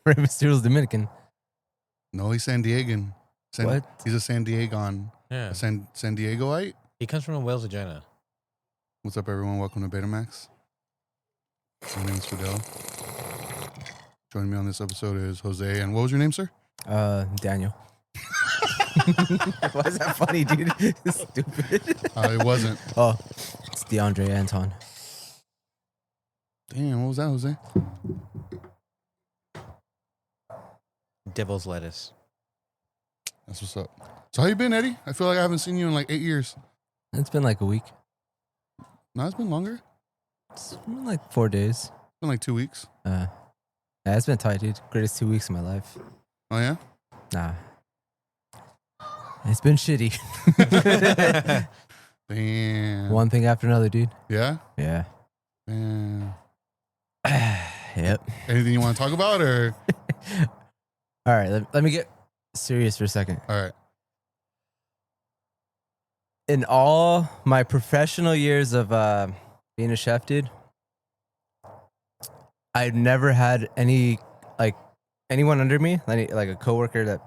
Rey Mysterio's Dominican. No, he's San Diegan. What? He's a San Diegon. Yeah. A San Diegoite? He comes from a whale's vagina. What's up, everyone? Welcome to Betamax. My name's Fidel. Joining me on this episode is Jose. And what was your name, sir? Daniel. Why is that funny, dude? It's stupid. It wasn't. Oh, it's DeAndre Anton. Damn, what was that, Jose? Devil's lettuce. That's what's up. So how you been, Eddie? I feel like I haven't seen you in like 8 years. It's been like a week. No, it's been longer. It's been like 4 days. It's been like 2 weeks. Yeah, it's been tight, dude. Greatest 2 weeks of my life. Oh, yeah? Nah. It's been shitty. Damn. One thing after another, dude. Yeah? Yeah. Damn. Yep. Anything you want to talk about, or? All right, let me get serious for a second. All right. In all my professional years of being a chef, dude, I've never had anyone under me, like a coworker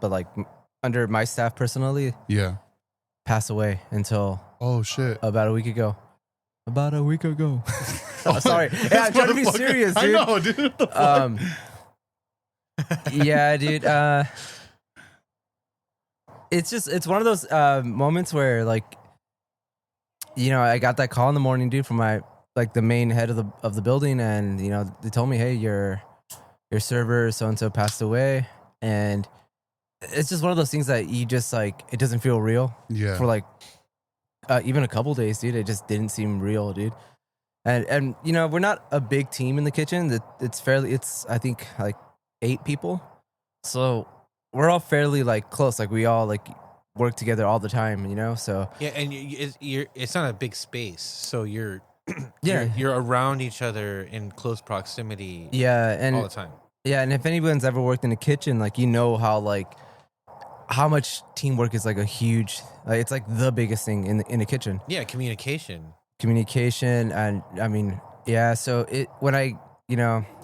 under my staff personally, Yeah. pass away until Oh, shit. about a week ago. Oh, sorry. Yeah, I'm trying to be serious, dude. I know, dude. What the fuck? Yeah, dude. It's one of those moments where, like, I got that call in the morning, dude, from the main head of the building, and they told me, hey, your server so and so passed away, and it's just one of those things that you just it doesn't feel real. Yeah. For even a couple days, dude. It just didn't seem real, dude. And we're not a big team in the kitchen. It's I think like 8 people, so we're all fairly close. We all work together all the time, So Yeah, and it's not a big space, so you're Yeah. you're around each other in close proximity. Yeah, and all the time. Yeah, and if anyone's ever worked in a kitchen, how much teamwork is a huge, it's the biggest thing in a kitchen. Yeah, communication. And I mean, yeah. So when I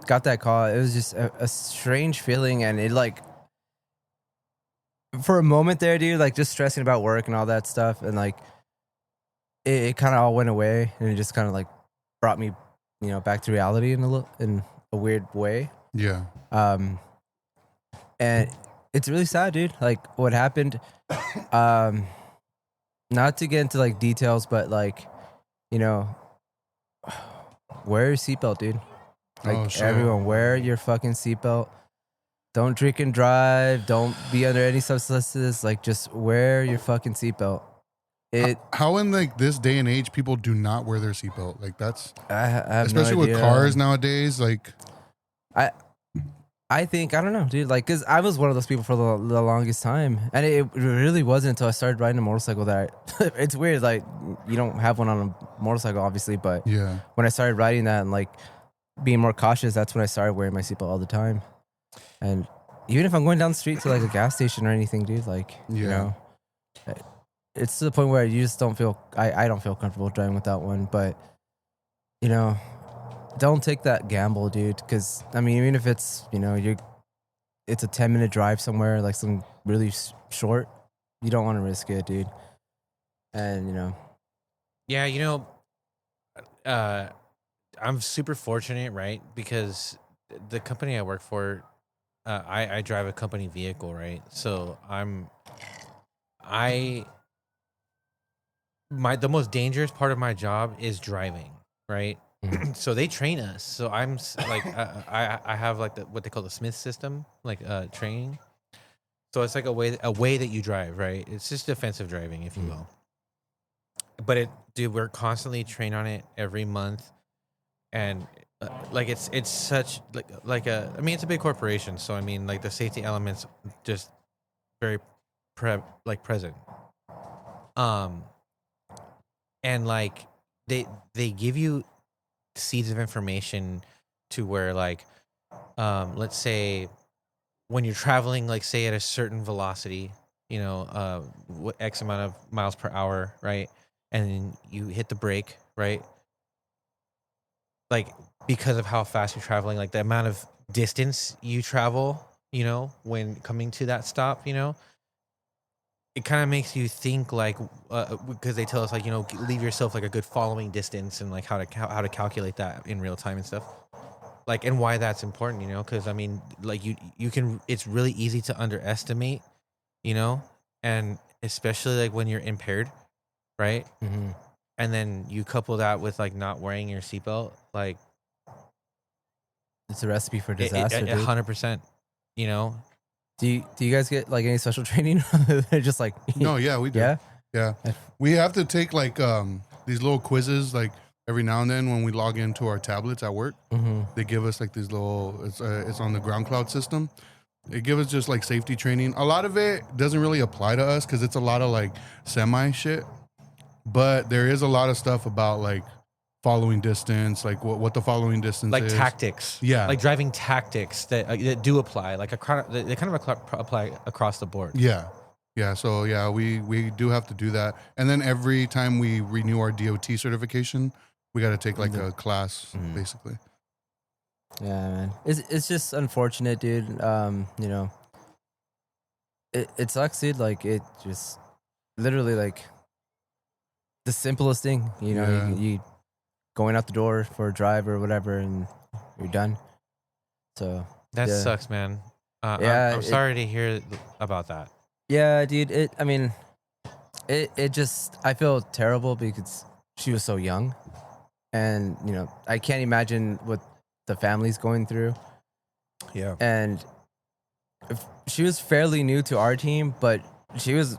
got that call, it was just a strange feeling, and it for a moment there, dude, just stressing about work and all that stuff, and it kind of all went away, and it just kind of brought me back to reality in a weird way. Yeah. And it's really sad, dude. What happened, not to get into details, but wear your seatbelt, dude. Everyone, wear your fucking seatbelt. Don't drink and drive. Don't be under any substances. Just wear your fucking seatbelt. How in this day and age people do not wear their seatbelt? That's I have especially no with idea. cars nowadays. I think, I don't know, dude. Because I was one of those people for the longest time, and it really wasn't until I started riding a motorcycle that it's weird. You don't have one on a motorcycle, obviously, but yeah, when I started riding that and being more cautious, that's when I started wearing my seatbelt all the time. And even if I'm going down the street to a gas station or anything, dude, it's to the point where you just don't feel. I don't feel comfortable driving without one, but don't take that gamble, dude. Because I mean, even if it's it's a 10-minute drive somewhere, some really short, you don't want to risk it, dude. And Yeah, I'm super fortunate, right? Because the company I work for, I drive a company vehicle, right? So the most dangerous part of my job is driving, right? So they train us. So I'm I have what they call the Smith system, training. So it's a way that you drive, right? It's just defensive driving, if you will. But we're constantly trained on it every month, and it's such I mean, it's a big corporation, so I mean the safety elements just very present. And they give you seeds of information to where let's say when you're traveling say at a certain velocity, what X amount of miles per hour, right? And you hit the brake, right? Because of how fast you're traveling, the amount of distance you travel, you know, when coming to that stop, you know, it kind of makes you think like, because they tell us like, you know, leave yourself like a good following distance and like how to calculate that in real time and stuff. Like, and why that's important, you know, because I mean, like you can, it's really easy to underestimate, you know, and especially like when you're impaired, right? Mm-hmm. And then you couple that with like not wearing your seatbelt, like It's a recipe for disaster, dude. 100%, you know. Do you guys get like any special training? They're just like No, yeah, we do. Yeah. Yeah. We have to take like these little quizzes like every now and then when we log into our tablets at work. Mm-hmm. They give us like these little it's on the ground cloud system. It gives us just like safety training. A lot of it doesn't really apply to us because it's a lot of like semi shit. But there is a lot of stuff about like following distance, like what the following distance Like is. tactics, Yeah. like driving tactics that do apply, like they kind of apply across the board. Yeah. So yeah, we do have to do that. And then every time we renew our DOT certification, we got to take like a class, basically. Yeah, man. It's just unfortunate, dude. You know, it sucks, dude. Like it just literally like the simplest thing. You know, Yeah. you going out the door for a drive or whatever, and you're done. So That yeah. sucks, man. Yeah, I'm sorry to hear about that. Yeah, dude. I mean, it just I feel terrible because she was so young, and you know I can't imagine what the family's going through. Yeah. And she was fairly new to our team, but she was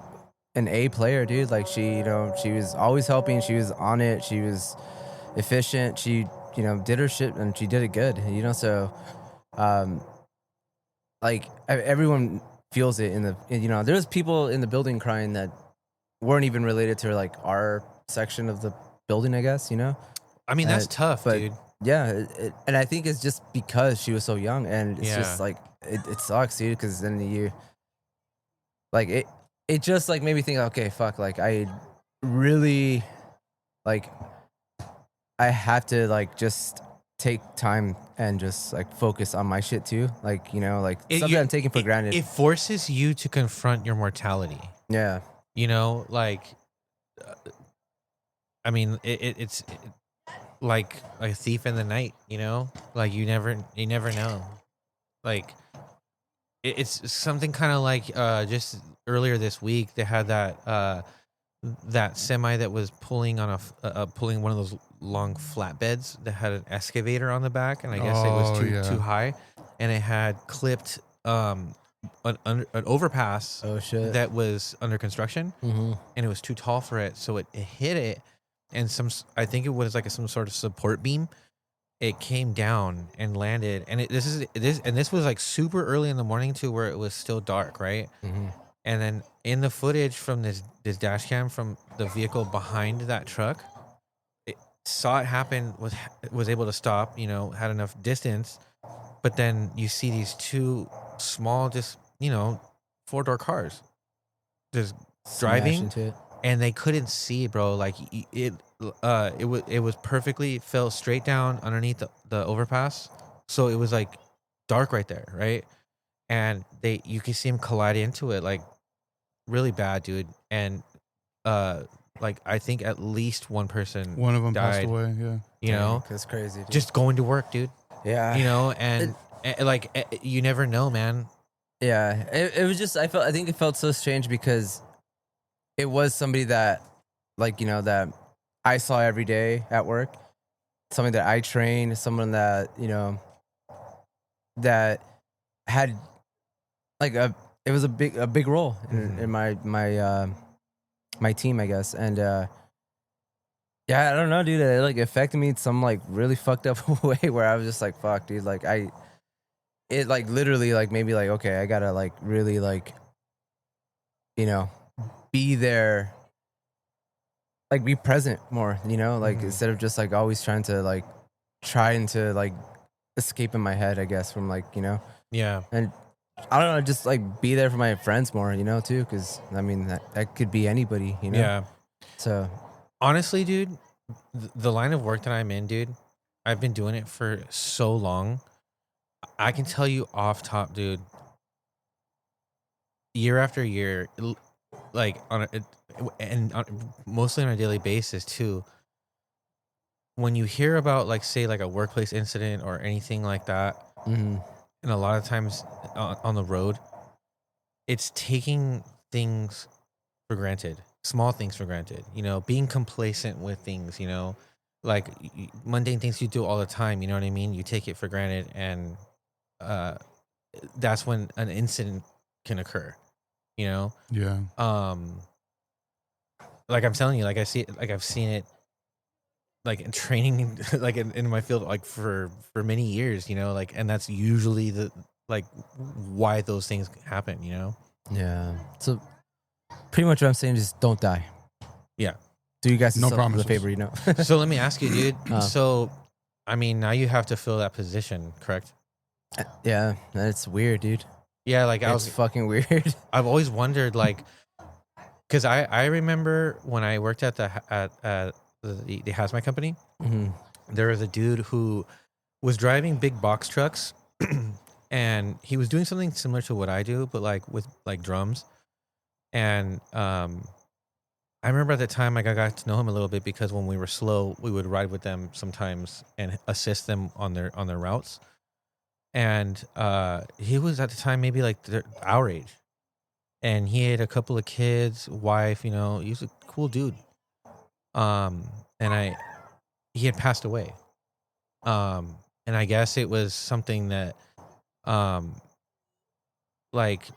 an A player, dude. Like she was always helping. She was on it. She was efficient. She, did her shit and she did it good, so, like everyone feels it there's people in the building crying that weren't even related to like our section of the building, I guess, I mean, that's tough, but dude. yeah. And I think it's just because she was so young, and it's just like, it sucks, dude. Cause then you like, it just like made me think, okay, fuck, like I really, like, I have to like just take time and just like focus on my shit too. Like, something I'm taking for granted. It forces you to confront your mortality. Yeah. Like, I mean, it's like a thief in the night, like you never know. Like it's something kind of like, just earlier this week, they had that semi that was pulling on pulling one of those long flatbeds that had an excavator on the back, and I guess it was too high, and it had clipped an overpass that was under construction, and it was too tall for it, so it hit it, and I think it was like some sort of support beam. It came down and landed, and this was like super early in the morning too, where it was still dark, right? And then in the footage from this dash cam from the vehicle behind that truck, it saw it happen, was able to stop, had enough distance. But then you see these two small, just, 4-door cars just driving, and they couldn't see, bro. Like it was perfectly fell straight down underneath the overpass. So it was like dark right there, right? And you can see him collide into it, like, really bad, dude. And like I think at least one of them died, passed away. Yeah, that's crazy, dude. just going to work, dude. Yeah, and you never know, man. Yeah, it was just I think it felt so strange because it was somebody that, like, that I saw every day at work, somebody that I trained, someone that that had like it was a big role in my team, I guess. And yeah, I don't know, dude. It like affected me in some like really fucked up way where I was just like, fuck, dude. Like it like literally like maybe like, okay, I gotta like really like, be there, like be present more, like instead of just like always trying to escape in my head, I guess, from like, Yeah. And I don't know, just like be there for my friends more, too, because I mean that could be anybody, Yeah. So honestly, dude, the line of work that I'm in, dude, I've been doing it for so long I can tell you off top, dude. Year after year, like mostly on a daily basis too. When you hear about like say like a workplace incident or anything like that, Mm-hmm. and a lot of times on the road, it's taking things for granted, small things for granted. You know, being complacent with things. You know, like mundane things you do all the time. You know what I mean? You take it for granted, and uh, that's when an incident can occur. You know, Yeah. like I'm telling you, like I see it, like I've seen it, like in training, like in my field, like for many years. You know, like, and that's usually the like why those things happen. You know. Yeah. So pretty much what I'm saying is don't die. Yeah. Do you guys No yourself the promises. favor, you know? So let me ask you, dude. Uh. So, I mean, now you have to fill that position, correct? Yeah, that's weird, dude. Yeah, like It's fucking weird. I've always wondered, like, because I remember when I worked at the hazmat company, Mhm. there was a dude who was driving big box trucks, and he was doing something similar to what I do, but like with like drums. And I remember at the time, like I got to know him a little bit because when we were slow, we would ride with them sometimes and assist them on their routes. And he was at the time maybe like our age, and he had a couple of kids, wife. You know, he was a cool dude. And he had passed away. And I guess it was something that, like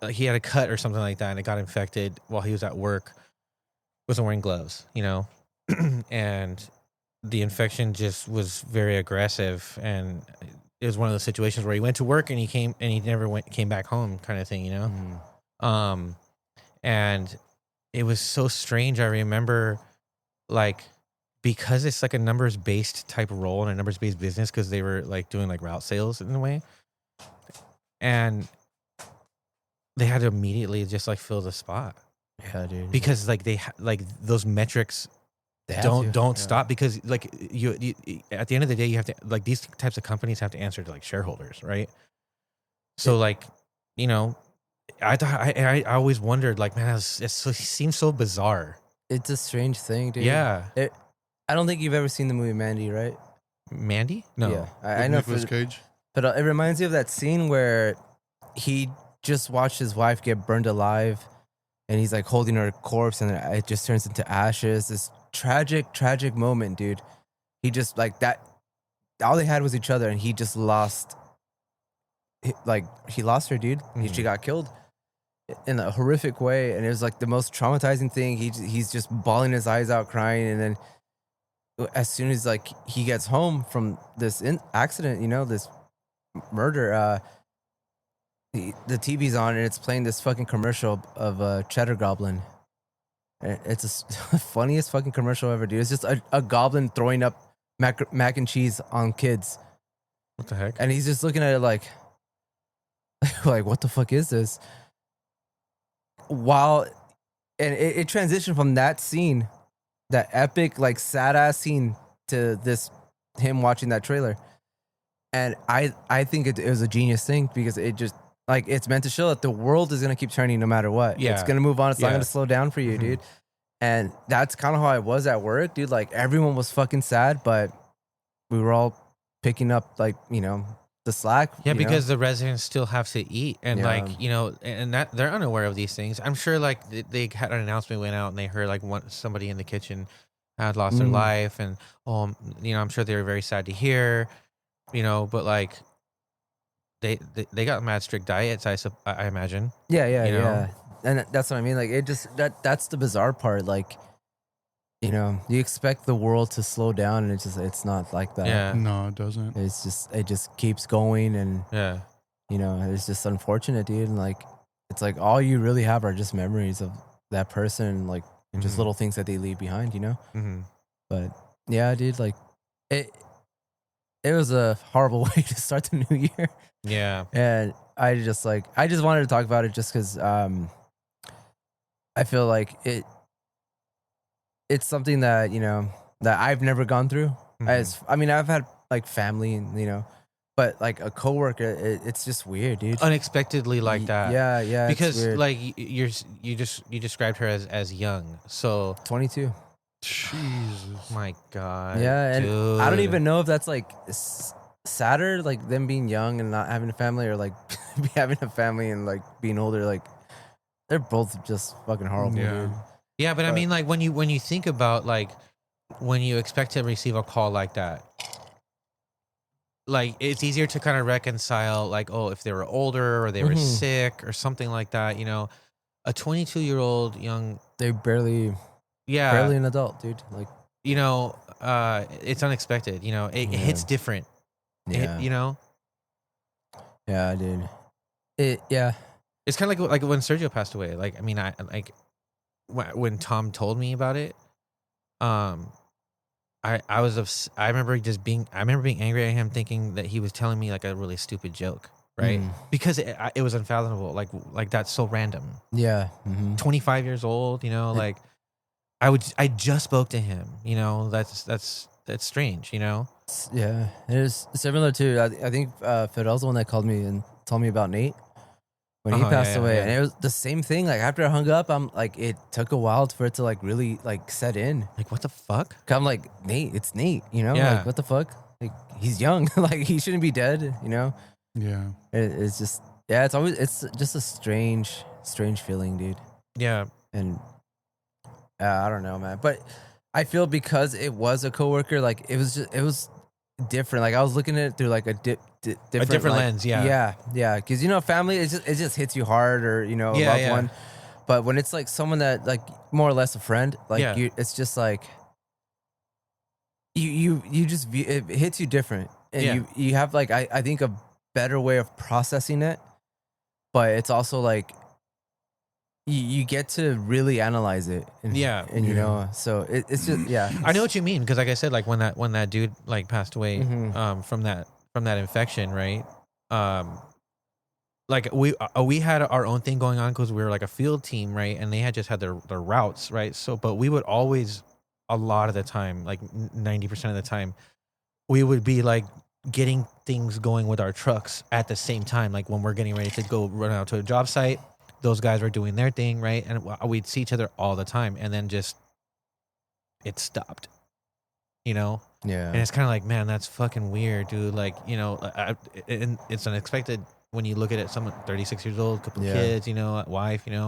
he had a cut or something like that, and it got infected while he was at work. Wasn't wearing gloves, you know, and the infection just was very aggressive, and it was one of those situations where he went to work and he never came back home, kind of thing, you know. Mhm. And it was so strange. I remember, like, because it's like a numbers based type role and a numbers based business, because they were like doing like route sales in a way, and they had to immediately just like fill the spot Yeah, dude. because like like those metrics They have to. don't Yeah. stop, because like you at the end of the day you have to, like, these types of companies have to answer to like shareholders, right? So like, you know, I thought I always wondered, like, man, it seems so bizarre. It's a strange thing, dude. Yeah. I don't think you've ever seen the movie Mandy, right? Mandy? No. Yeah, I With know. Nicolas Cage. But it reminds me of that scene where he just watched his wife get burned alive, and he's like holding her corpse, and it just turns into ashes. This tragic moment, dude. He just like that. All they had was each other, and he just lost. Like he lost her, dude. Mhm. She got killed in a horrific way, and it was like the most traumatizing thing. He's just bawling his eyes out, crying, and then as soon as like he gets home from this accident, you know, this murder, the TV's on and it's playing this fucking commercial of Cheddar Goblin. It's the funniest fucking commercial ever, dude. It's just a goblin throwing up mac and cheese on kids, What the heck? and he's just looking at it like, like what the fuck is this? While and it transitioned from that scene, that epic like sad ass scene, to this him watching that trailer, and I think it was a genius thing because it just like it's meant to show that the world is gonna keep turning no matter what. Yeah. It's gonna move on. It's not Yeah. gonna slow down for you, Mhm. dude. And that's kind of how I was at work, dude. Like everyone was fucking sad, but we were all picking up like, you know, the slack. Yeah, you know? because the residents still have to eat, and Yeah. like, you know, and that they're unaware of these things. I'm sure like they had an announcement went out and they heard like somebody in the kitchen had lost their life, and you know, I'm sure they were very sad to hear, you know, but like they got mad strict diets, I imagine. Yeah, you know? yeah. And that's what I mean. Like it just that's the bizarre part. Like, you know, you expect the world to slow down, and it's not like that. Yeah, No, it doesn't. It just keeps going, and yeah, you know, it's just unfortunate, dude. And like it's like all you really have are just memories of that person, like and just Mhm. little things that they leave behind, you know? hmm But yeah, dude, like it was a horrible way to start the new year. yeah, And I just wanted to talk about it just because I feel like it's something that, you know, that I've never gone through. Mhm. I mean, I've had like family and, you know, but like a coworker, it's just weird, dude. Unexpectedly like that. Yeah, it's Because weird. like you described her as young. So 22. Jesus. my God. Yeah, and I don't dude. even know if that's like sadder, like them being young and not having a family, or like having a family and like being older. Like they're both just fucking horrible, Yeah. dude. Yeah, but I But- mean, like when you think about like when you expect to receive a call like that, like it's easier to kind of reconcile, like, oh, if they were older or they were Mhm. sick or something like that. You know, a 22-year-old young, They're barely yeah, an adult, dude. Like, you know, it's unexpected. You know, it Yeah. hits different. yeah, You know, yeah, dude. Yeah. it's kind of like when Sergio passed away. Like, I mean, I like when Tom told me about it. I was I remember being angry at him, thinking that he was telling me like a really stupid joke, right? Mm. Because it was unfathomable. Like that's so random. Yeah. Mm-hmm. 25 years old, you know, like I just spoke to him, you know, that's strange, you know? Yeah, it is similar to. I think Fidel's the one that called me and told me about Nate when he Uh-huh, passed yeah, away, yeah. and it was the same thing. Like after I hung up, I'm like, it took a while for it to like really like set in. Like, what the fuck? 'Cause I'm like, Nate, it's Nate, you know? Yeah. Like what the fuck? Like he's young, like he shouldn't be dead, you know? Yeah. It's just it's just a strange feeling, dude. Yeah. And I don't know, man. But I feel because it was a coworker, like it was different. Like I was looking at it through like a different like, lens, yeah. yeah. Because you know, family it just hits you hard, or you know, a Yeah, loved yeah. one. But when it's like someone that like more or less a friend, like Yeah. it's just like you just view, it hits you different, and Yeah. you have like I think a better way of processing it, but it's also like you get to really analyze it. And, Yeah. and you Yeah. know, so it's just I know what you mean, because like I said, like when that dude like passed away Mhm. from that infection, right? Like we had our own thing going on because we were like a field team, right? And they had just had their routes, right? So, but we would always, a lot of the time, like 90% of the time, we would be like getting things going with our trucks at the same time. Like when we're getting ready to go run out to a job site, those guys were doing their thing, right? And we'd see each other all the time, and then just it stopped, you know. Yeah. And it's kind of like, man, that's fucking weird, dude. Like, you know, and it's unexpected when you look at it. Someone 36 years old, couple Yeah. kids, you know, wife, you know,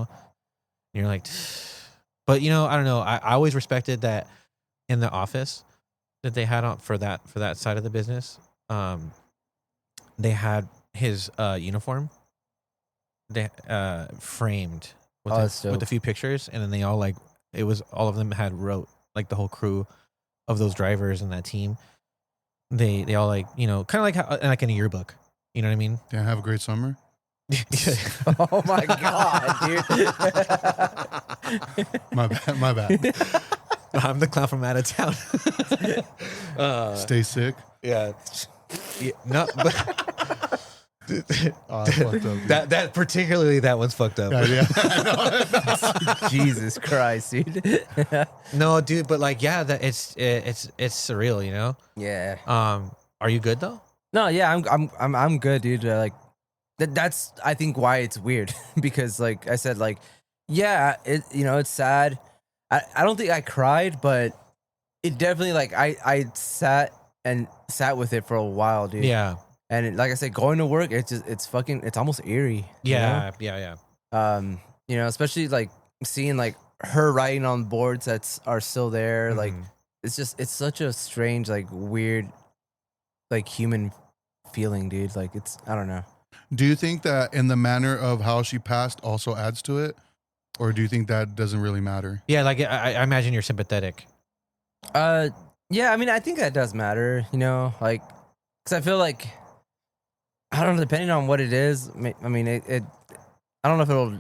and you're like, but you know, I don't know. I always respected that in the office that they had on for that side of the business. They had his uniform. They framed with Oh, that's dope. with a few pictures, and then they all like it was all of them had wrote like the whole crew of those drivers and that team. They all like, you know, kind of like like in a yearbook. You know what I mean? Yeah. Have a great summer. Oh my god, dude. My bad. My bad. I'm the clown from out of town. Stay sick. Yeah. No, but Oh, that's fucked up. Dude. that particularly that one's fucked up. Yeah. I know. Jesus Christ, dude. No, dude, but like, yeah, that it's surreal, you know. Yeah. Are you good though? No, yeah, I'm good, dude. Like that's I think why it's weird because like I said, like yeah, it you know it's sad. I don't think I cried, but it definitely like I sat with it for a while, dude. Yeah. And like I said, going to work, it's almost eerie. you know? Yeah. Yeah. You know, especially like seeing like her writing on boards are still there. Like Mhm. it's such a strange, like weird, like human feeling, dude. Like I don't know. Do you think that in the manner of how she passed also adds to it? Or do you think that doesn't really matter? Yeah, like I imagine you're sympathetic. Yeah, I mean, I think that does matter, you know, like, because I feel like, I don't know, depending on what it is, I mean, it I don't know if it'll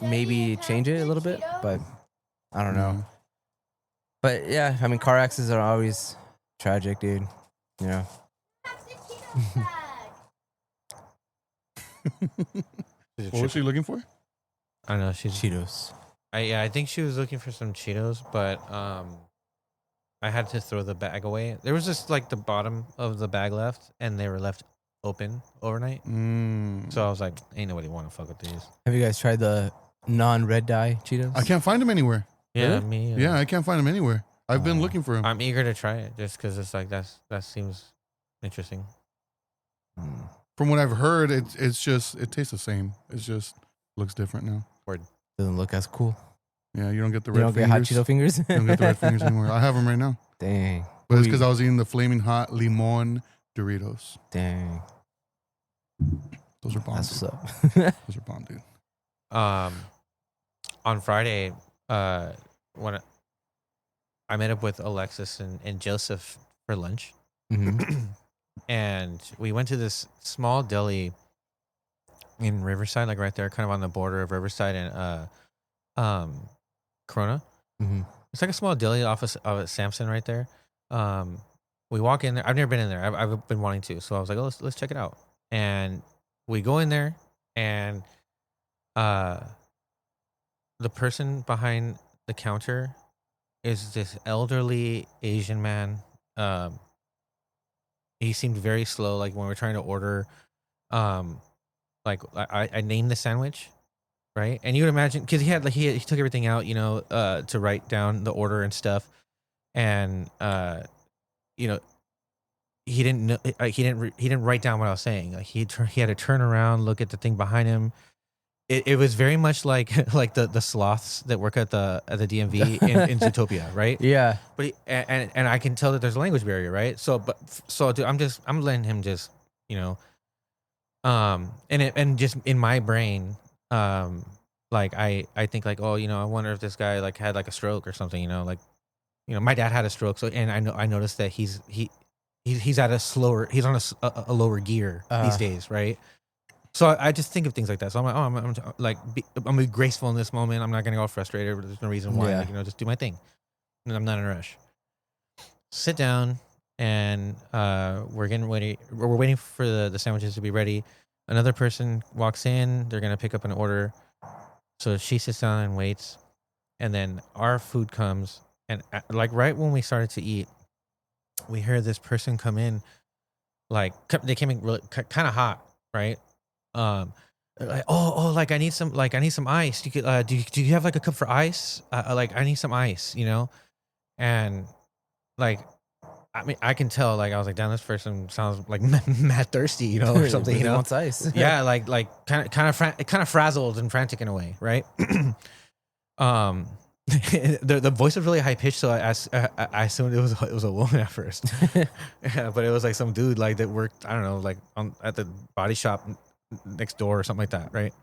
maybe change it a little bit, but I don't know. But yeah, I mean, car accidents are always tragic, dude, you know. What was she looking for? I don't know. She's Cheetos. I think she was looking for some Cheetos, but I had to throw the bag away. There was just like the bottom of the bag left, and they were left open overnight. So I was like, ain't nobody want to fuck with these. Have you guys tried the non-red dye Cheetos? I can't find them anywhere. Yeah, Really? me. Yeah, I can't find them anywhere. I've been looking for them. I'm eager to try it just because it's like that seems interesting. From what I've heard, it tastes the same. It just looks different now. Doesn't look as cool. Yeah, you don't get the You red don't get fingers. hot Cheeto fingers? You don't get the red fingers anymore. I have them right now. Dang. But it's because I was eating the flaming hot limon Doritos. Dang. Those are bomb. That's Dude. what's up. Those are bomb, dude. On Friday, when I met up with Alexis and Joseph for lunch, and we went to this small deli in Riverside, like right there, kind of on the border of Riverside and Corona. It's like a small deli off of Samson right there. We walk in there. I've never been in there. I've been wanting to, so I was like, oh, let's check it out. And we go in there, and the person behind the counter is this elderly Asian man. He seemed very slow. Like when we were trying to order, like I named the sandwich, right? And you would imagine because he took everything out, to write down the order and stuff, and he didn't write down what I was saying. Like he had to turn around, look at the thing behind him. It was very much like the sloths that work at the DMV in Zootopia, right? Yeah. But and I can tell that there's a language barrier, right? So dude, I'm letting him just, and just in my brain, like I think like, oh, I wonder if this guy like had like a stroke or something, my dad had a stroke, so and I noticed that he's at he's on a lower gear these days, right? So I just think of things like that. So I'm like, I'm gonna be graceful in this moment. I'm not gonna go frustrated. There's no reason why. Yeah. Like, just do my thing. And I'm not in a rush. Sit down, and we're waiting for the sandwiches to be ready. Another person walks in. They're gonna pick up an order. So she sits down and waits, and then our food comes. And like right when we started to eat, we heard this person come in. Like they came in really kind of hot, right? Like, like I need some ice. You could, do you have like a cup for ice? Like I need some ice, and like, I mean, I can tell, like, I was like, damn, this person sounds like mad thirsty, or something, Really wants ice. Yeah. Like kind of frazzled and frantic in a way. Right. The voice was really high pitched, so I assumed it was a woman at first. Yeah, but it was like some dude like that worked, I don't know, like at the body shop next door or something like that, right?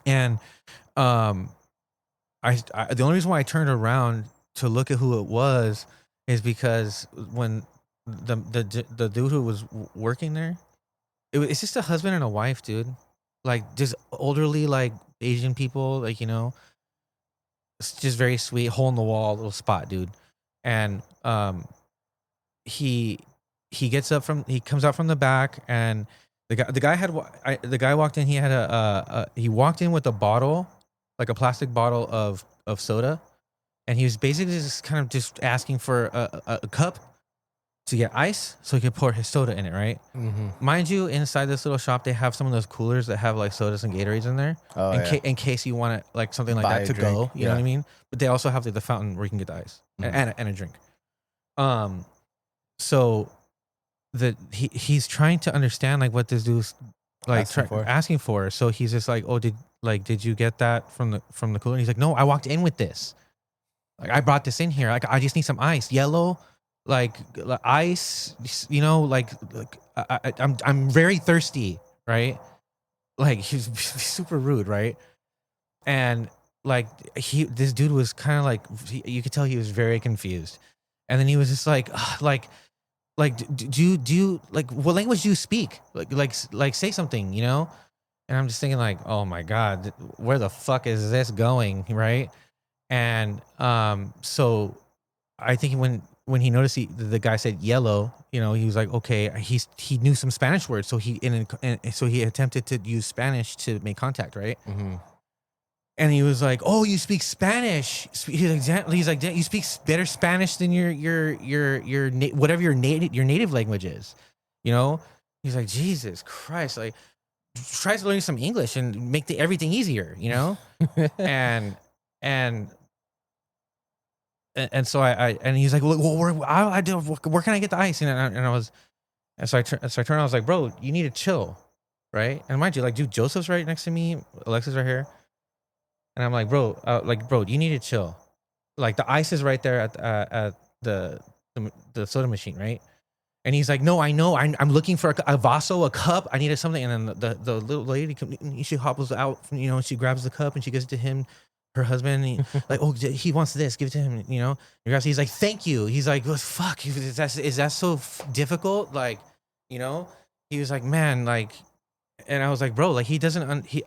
And I the only reason why I turned around to look at who it was is because when the dude who was working there, it's just a husband and a wife, dude, like just elderly, like Asian people, like, it's just very sweet, hole in the wall little spot, dude. And he comes out from the back, and the guy walked in. He had he walked in with a bottle, like a plastic bottle of soda, and he was basically just kind of just asking for a cup to get ice so he could pour his soda in it, right? Mind you, inside this little shop, they have some of those coolers that have like sodas and Gatorades in there, in case you want it, like something like Buy that a to drink. go. You know what I mean? But they also have like the fountain where you can get the ice and a drink. So he's trying to understand like what this dude's like asking for. So he's just like, oh, did you get that from the cooler? And he's like, no, I walked in with this. Like I brought this in here. Like I just need some ice, yellow, like ice. Like I'm very thirsty, right? Like he's super rude, right? And like this dude was kind of like, you could tell he was very confused. And then he was just like do you like, what language do you speak? Like say something, And I'm just thinking like, oh my God, where the fuck is this going, right? And so I think when he noticed the guy said yellow, he was like, okay, he knew some Spanish words, so he attempted to use Spanish to make contact, right? And he was like, "Oh, you speak Spanish?" He's like, "You speak better Spanish than your whatever your native language is." He's He's like, Jesus Christ, like tries to learn some English and make everything easier, you know? and so I and he's like, well, where can I get the ice? And I was, and so I turned, I was like, bro, you need to chill, right? And mind you, like, dude, Joseph's right next to me, Alexa's right here, and I'm like, bro, you need to chill. Like the ice is right there at the soda machine, right? And he's like, no, I know, I'm looking for a vaso, a cup. I needed something. And then the little lady, she hobbles out, you know, she grabs the cup and she gives it to him, her husband. And like, oh, he wants this, give it to him, you know. He's like, thank you. He's like, well, fuck, is that so difficult? Like, you know, he was like, man, like, and I was like, bro, like he doesn't, he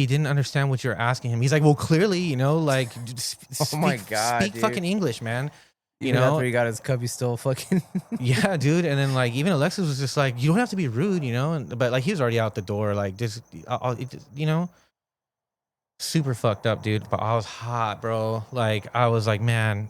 didn't understand what you're asking him. He's like, well, clearly, you know, like, oh my God, speak dude. fucking English, man. You Even know, after he got his cup, he still fucking. yeah, dude. And then like even Alexis was just like, you don't have to be rude, you know. But like he was already out the door, like just, you know, super fucked up, dude. But I was hot, bro. Like I was like, man,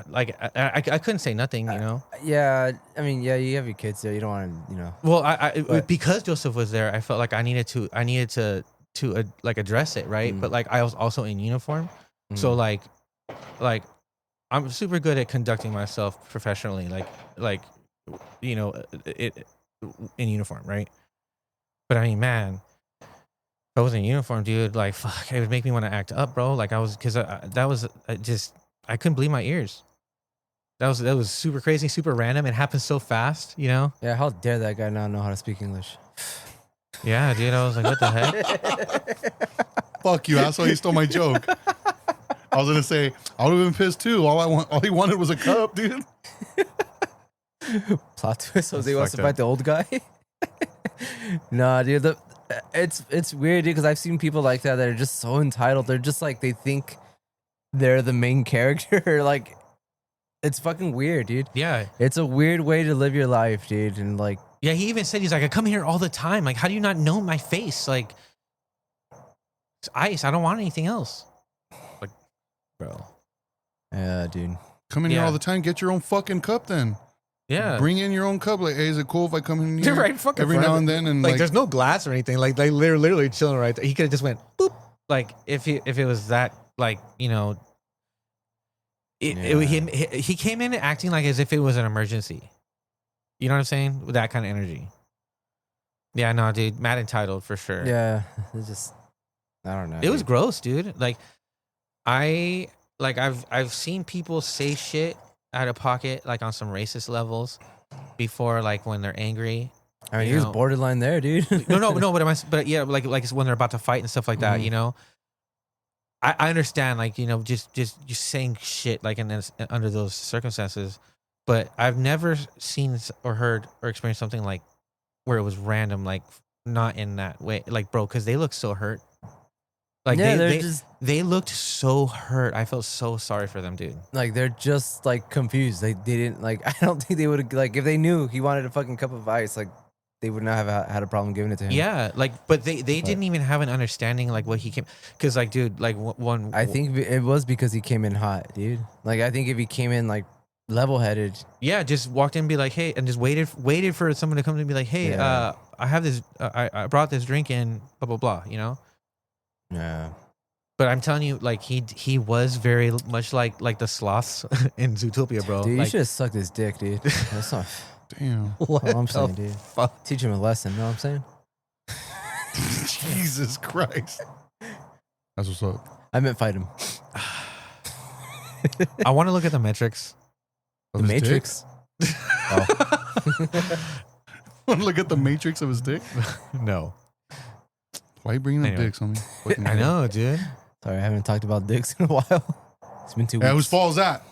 like I couldn't say nothing, you know. Yeah, I mean, yeah, you have your kids there. You don't want to, you know. Well, because Joseph was there, I felt like I needed to like address it, right? But like I was also in uniform, so like. I'm super good at conducting myself professionally, like, you know, it in uniform, right? But I mean, man, if I was in uniform, dude, like, fuck, it would make me want to act up, bro. Like I was, because that was I couldn't believe my ears. That was super crazy, super random. It happened so fast, you know? Yeah, how dare that guy not know how to speak English? Yeah, dude, I was like, what the heck? Fuck you, asshole! You stole my joke. I was gonna say I would have been pissed too. All he wanted was a cup, dude. Plot twist. So That's he wants to fucked fight up. the old guy. Nah, dude. It's weird, dude, because I've seen people like that are just so entitled. They're just like they think they're the main character. Like it's fucking weird, dude. Yeah. It's a weird way to live your life, dude. And like, Yeah, he even said, he's like, I come here all the time. Like, how do you not know my face? Like, it's ice. I don't want anything else. Like, bro. yeah, dude. Come in here Yeah. all the time. Get your own fucking cup then. Yeah. Bring in your own cup. Like, hey, is it cool if I come in here You're right, fucking every front now of and it. then? And Like, like, there's no glass or anything. Like, they're literally chilling right there. He could have just went, boop. Like, if it was that, like, you know, he came in acting like as if it was an emergency. You know what I'm saying? With that kind of energy. Yeah, no, dude. Mad entitled for sure. Yeah, it's just I don't know. It was dude. gross, dude. Like, I've seen people say shit out of pocket, like on some racist levels, before, like when they're angry. I mean, you he was know. borderline there, dude. No. But yeah, like when they're about to fight and stuff like that. Mhm. You know, I understand, like, you know, just saying shit like under those circumstances, but I've never seen or heard or experienced something like where it was random, like not in that way, like, bro, because they look so hurt. Like yeah, they looked so hurt. I felt so sorry for them, dude. like they're just like confused. They didn't like. I don't think they would have like if they knew he wanted a fucking cup of ice. Like they would not have had a problem giving it to him. Yeah, like, but they didn't even have an understanding like what he came. Because like, dude, like one. I think it was because he came in hot, dude. Like I think if he came in like level-headed, Yeah, just walked in and be like, hey, and just waited for someone to come and be like, hey, Yeah. I have this, I brought this drink in, blah blah blah, you know. yeah. But I'm telling you, like he was very much like the sloths in Zootopia, bro. Dude, you Like, should have sucked his dick, dude. That's not damn. what all I'm the saying, dude. fuck? Teach him a lesson. Know what I'm saying? Jesus Christ. That's what's up. I meant fight him. I want to look at the metrics. The Of his dick? Matrix. Oh. Want to look at the matrix of his dick? No, Why are you bringing up Anyway. dicks on me? Fucking I know, dude. Sorry, I haven't talked about dicks in a while. It's been 2 weeks. Yeah, whose fault is that?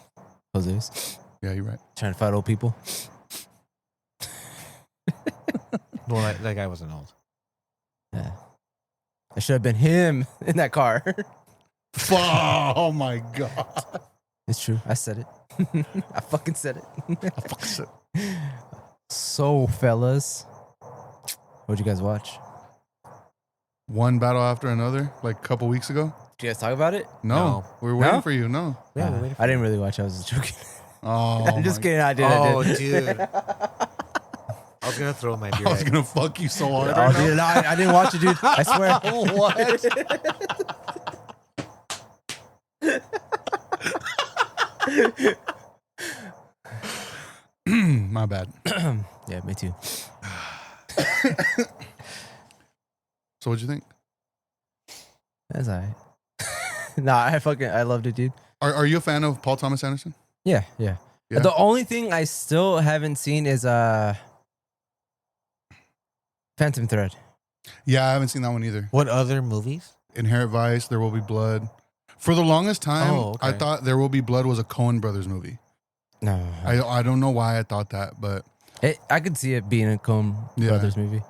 Jose's. Yeah, you're right. Trying to fight old people. Well, that guy wasn't old. Yeah. I should have been him in that car. Oh my god. It's true. I said it. I fucking said it. I fucking said- So, fellas, what'd you guys watch? One battle after another, like a couple weeks ago. Did you guys talk about it? No, No. we were waiting No? for you. No. Yeah, Uh, we're waiting for I didn't really watch. I was just joking. Oh, I'm just my- kidding. I did. Oh, I did. dude. was gonna throw my beer. I was gonna fuck you so hard. Oh, right dude, no, I didn't watch it, dude. I swear. My bad. Yeah, me too. So what'd you think? That's alright. Nah, I loved it, dude. Are you a fan of Paul Thomas Anderson? Yeah, yeah. Yeah. The only thing I still haven't seen is Phantom Thread. Yeah, I haven't seen that one either. What other movies? Inherent Vice, There Will Be Blood. For the longest time, Oh, okay. I thought There Will Be Blood was a Coen Brothers movie. No, I don't know why I thought that, but I could see it being a Coen Yeah. Brothers movie.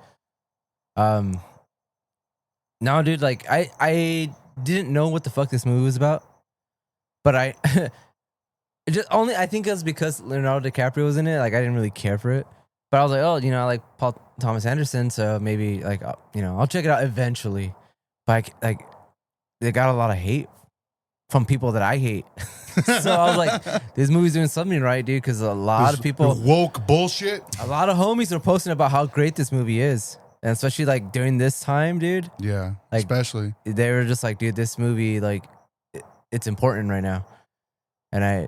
No, dude, like I didn't know what the fuck this movie was about, but I I think it was because Leonardo DiCaprio was in it. Like I didn't really care for it, but I was like, oh, I like Paul Thomas Anderson, so maybe like I'll check it out eventually. But like they got a lot of hate from people that I hate. So I was like, this movie's doing something right, dude, because a lot of people, woke bullshit. a lot of homies are posting about how great this movie is. And especially like during this time, dude, Yeah, Like- especially. they were just like, dude, this movie, like, it's important right now. And I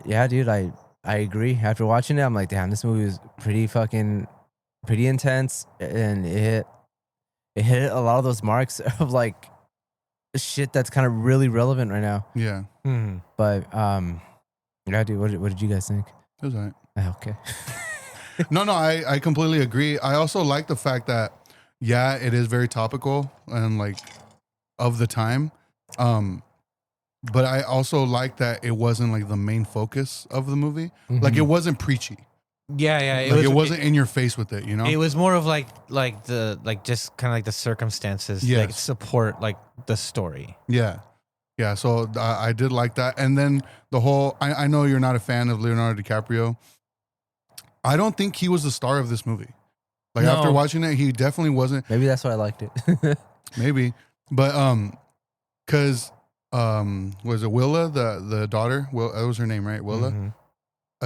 agree. After watching it, I'm like, damn, this movie is pretty intense. And it hit a lot of those marks of like shit that's kind of really relevant right now. Yeah, Hmm. But, yeah, dude, what did you guys think? it was all right. Okay. No, I completely agree. I also like the fact that, yeah, it is very topical and like of the time. But I also like that it wasn't like the main focus of the movie. Like it wasn't preachy. Yeah, yeah. It wasn't in your face with it, you know? It was more of like just kind of like the circumstances like Yes. support like the story. Yeah. Yeah. So I did like that. And then the whole, I know you're not a fan of Leonardo DiCaprio. I don't think he was the star of this movie. Like No. after watching it, he definitely wasn't. Maybe that's why I liked it. Maybe. But, cause, was it Willa, the daughter? Will, that was her name, right? Willa? Mhm.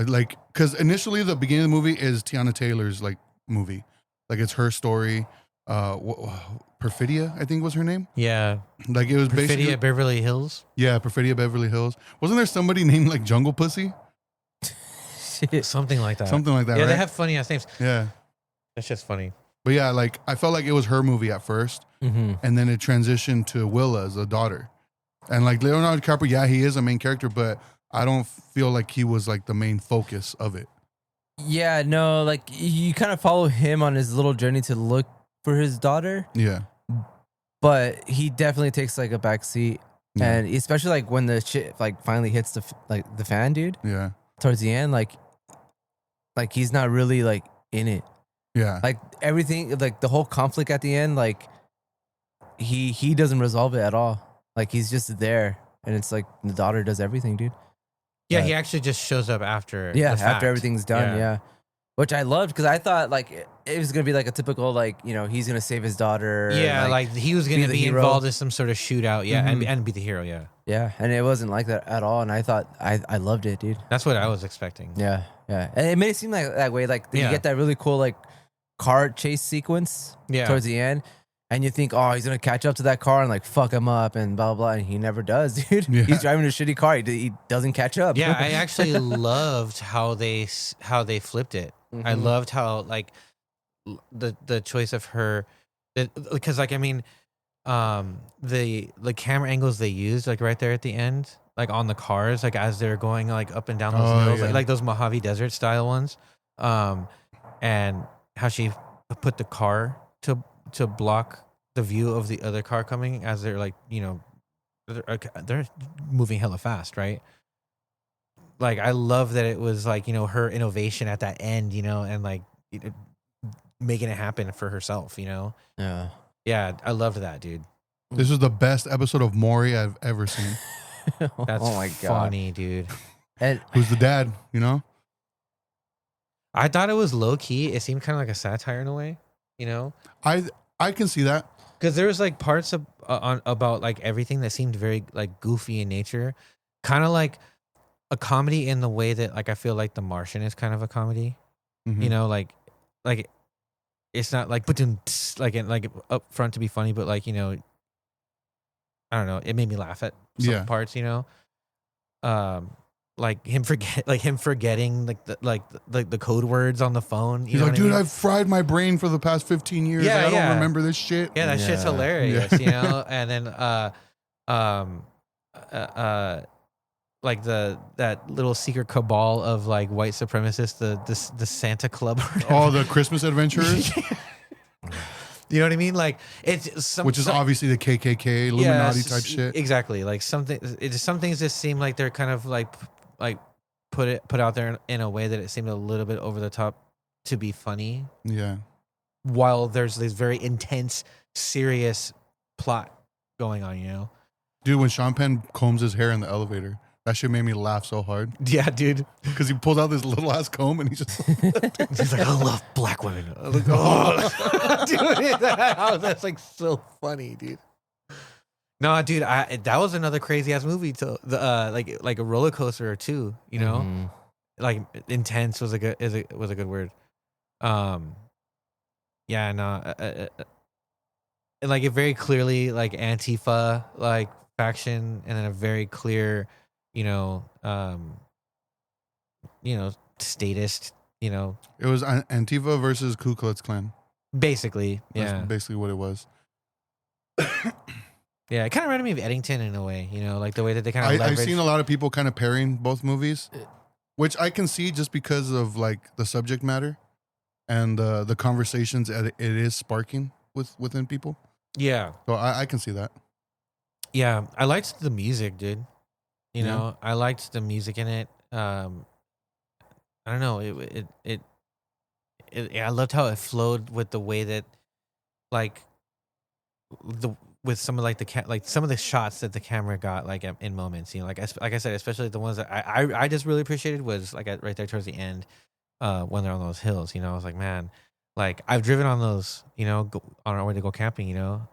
Like, cause initially the beginning of the movie is Tiana Taylor's like movie. Like it's her story. Perfidia, I think was her name. Yeah, Like it was basically, Perfidia, Beverly Hills. yeah, Perfidia Beverly Hills. Wasn't there somebody named like Jungle Pussy? Shit. Something like that. Something like that, Yeah, right? they have funny ass names. Yeah. That's just funny. But yeah, like I felt like it was her movie at first, Mm-hmm. and then it transitioned to Willa as the daughter. And like Leonardo DiCaprio, yeah, he is a main character, but I don't feel like he was like the main focus of it. Yeah, no, like you kind of follow him on his little journey to look for his daughter, Yeah. but he definitely takes like a back seat, Yeah. and especially like when the shit like finally hits the fan, dude. Yeah. Towards the end, like he's not really like in it. Yeah. Like everything, like the whole conflict at the end, like he doesn't resolve it at all. Like he's just there, and it's like the daughter does everything, dude. Yeah, Yeah. he actually just shows up after. Yeah, the fact. after everything's done, yeah. Which I loved because I thought like it was gonna be like a typical like he's gonna save his daughter. Yeah, like he was be gonna the be hero. involved in some sort of shootout. Yeah, Mhm. and be the hero. Yeah, yeah, and it wasn't like that at all. And I thought I loved it, dude. that's what I was expecting. Yeah, yeah, and it made it seem like that way. Like you Yeah. get that really cool like car chase sequence Yeah. towards the end, and you think, oh, he's gonna catch up to that car and like fuck him up and blah blah, and he never does, dude. Yeah. He's driving a shitty car. He doesn't catch up. Yeah, I actually loved how they flipped it. I Mhm. loved how like the choice of her, because like I mean, the camera angles they used like right there at the end, like on the cars, like as they're going like up and down those Oh, hills, yeah. like those Mojave Desert style ones, and how she put the car to block the view of the other car coming as they're like they're moving hella fast, right? Like I love that it was like her innovation at that end, and like making it happen for herself, yeah. Yeah, I loved that, dude. This is the best episode of Maury I've ever seen. That's oh my god. funny, dude. And Who's the dad, you know? I thought it was low key. It seemed kind of like a satire in a way, I can see that. because there was like parts of about like everything that seemed very like goofy in nature, kind of like a comedy in the way that like I feel like The Martian is kind of a comedy. Mhm. Like it's not like like up front to be funny, but like, you know, I don't know, it made me laugh at some parts, you know. Like him forgetting the code words on the phone. He's like, dude, I've fried my brain for the past 15 years. Yeah, I don't remember this shit. Yeah, that shit's hilarious, you know. And then like that little secret cabal of like white supremacists, the Santa Club, all the Christmas adventurers. You know what I mean? Like which is obviously the KKK, Illuminati type shit. Exactly. Like some things just seem like they're kind of like put out there in a way that it seemed a little bit over the top to be funny. Yeah. While there's this very intense, serious plot going on, you know? Dude, when Sean Penn combs his hair in the elevator, that shit made me laugh so hard. Yeah, dude. Because he pulls out this little ass comb and he's like, I love black women. I was like, oh, dude, that's like so funny, dude. No, dude, that was another crazy ass movie. To like a roller coaster or two, you know, like intense was a good word. Yeah, no, and like it very clearly like Antifa like faction, and then a very clear, statist, It was Antifa versus Ku Klux Klan. Basically, yeah. That's basically what it was. Yeah, it kind of reminded me of Eddington in a way, like the way that they kind of I've seen a lot of people kind of pairing both movies, which I can see just because of like the subject matter and the conversations it is sparking within people. Yeah. So I can see that. Yeah, I liked the music, dude. I liked the music in it. I don't know. It I loved how it flowed with the way that, like, with some of like some of the shots that the camera got like in moments. Like I said, especially the ones that I just really appreciated was like right there towards the end, when they're on those hills. I was like, man, like I've driven on those, on our way to go camping, and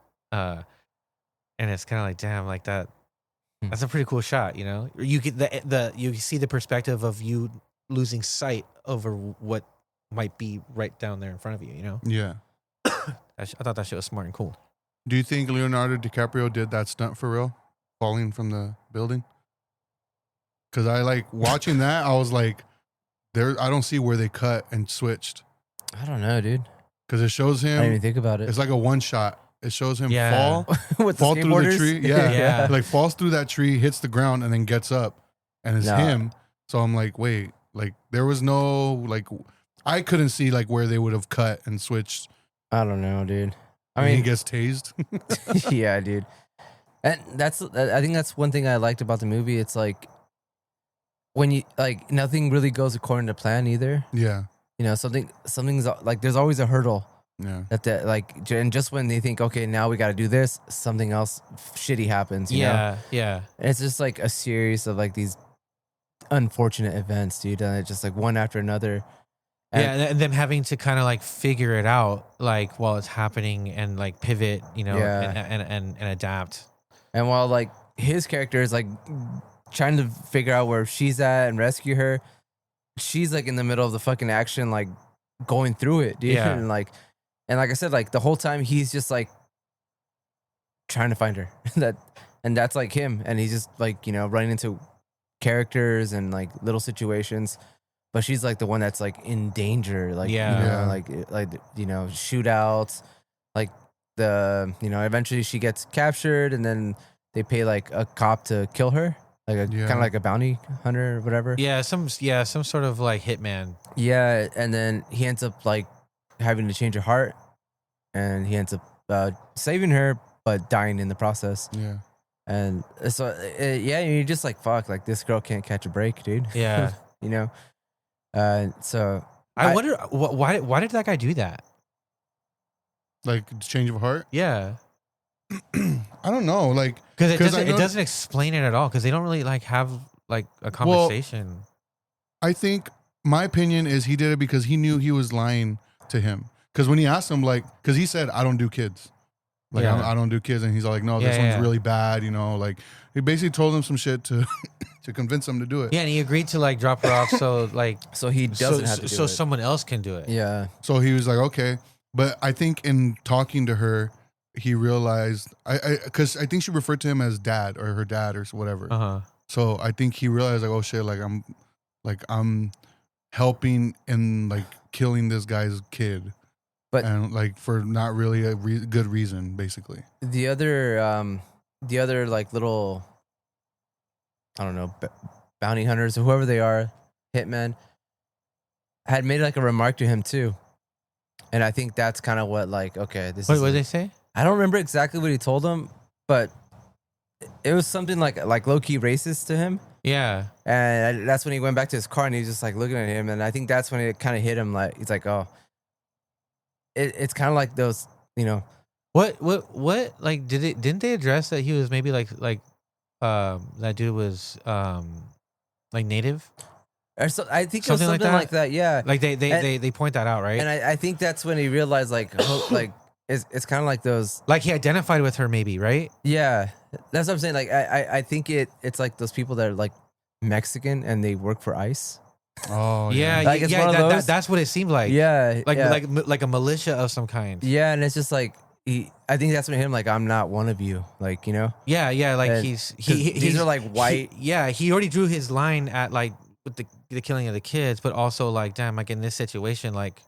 it's kind of like, damn, like that. That's a pretty cool shot, You get you see the perspective of you losing sight over what might be right down there in front of you, Yeah. I thought that shit was smart and cool. Do you think Leonardo DiCaprio did that stunt for real, falling from the building? Because I like watching that. I was like, I don't see where they cut and switched. I don't know, dude. Because it shows him. I didn't even think about it. It's like a one shot. It shows him Yeah. fall With through skateboarders? the tree. Yeah. Yeah. Like falls through that tree, hits the ground, and then gets up. And it's No. him. So I'm like, wait, like there was no, like, I couldn't see like where they would have cut and switched. I don't know, dude. I And mean, he gets tased. yeah, dude. And I think that's one thing I liked about the movie. It's like when you like nothing really goes according to plan either. Yeah. Something's like there's always a hurdle Yeah. that like, and just when they think, okay, now we got to do this, something else shitty happens. You know? Yeah. And it's just like a series of like these unfortunate events, dude. And it's just like one after another. And them having to kind of like figure it out, like while it's happening, and like pivot, and adapt. And while like his character is like trying to figure out where she's at and rescue her, she's like in the middle of the fucking action, like going through it, dude. Yeah. And like I said, like the whole time he's just like trying to find her. That's like him, and he's just like running into characters and like little situations. But she's like the one that's like in danger, like like shootouts, like eventually she gets captured, and then they pay like a cop to kill her, like kind of like a bounty hunter or whatever. Yeah, some sort of like hitman. Yeah, and then he ends up like having to change her heart, and he ends up saving her, but dying in the process. Yeah, and so you're just like, fuck, like this girl can't catch a break, dude. Yeah, So I wonder why did that guy do that? like change of heart. Yeah, I don't know, like because it doesn't explain it at all. Because they don't really like have like a conversation. I think my opinion is he did it because he knew he was lying to him. Because when he asked him, like, because he said, "I don't do kids." Like, Yeah. I don't do kids. And he's like, no, this one's really bad, like he basically told him some shit to to convince him to do it. Yeah, and he agreed to like drop her off so like so he doesn't have to do so it. someone else can do it. Yeah. So he was like, okay. But I think in talking to her, he realized because I think she referred to him as dad or her dad or whatever. Uh-huh. So I think he realized like, oh shit, I'm helping in like killing this guy's kid, But- and like for not really a good reason, basically. The other like little, I don't know, bounty hunters or whoever they are, hitmen, had made like a remark to him too, and I think that's kind of what like, okay, this What is. did they say? I don't remember exactly what he told them, but it was something like low key racist to him. Yeah. And that's when he went back to his car and he was just like looking at him. And I think that's when it kind of hit him. Like, he's like, oh, it's kind of like those, you know. What, like, didn't they address that he was maybe like, that dude was, like native? Or so, I think it was Something something like like that. Yeah. Like they point that out, right? And I think that's when he realized like, like, it's kind of like those. Like he identified with her maybe, right? Yeah. That's what I'm saying. Like, I think it's like those people that are like Mexican and they work for ICE. Oh Yeah, Like, it's one of those. that's what it seemed like. Yeah. Like yeah. like a militia of some kind. Yeah, and it's just like I think that's when him like, I'm not one of you, like, you know. Yeah, like And he's these are like white. He already drew his line at like with the killing of the kids, but also like, damn, like in this situation, like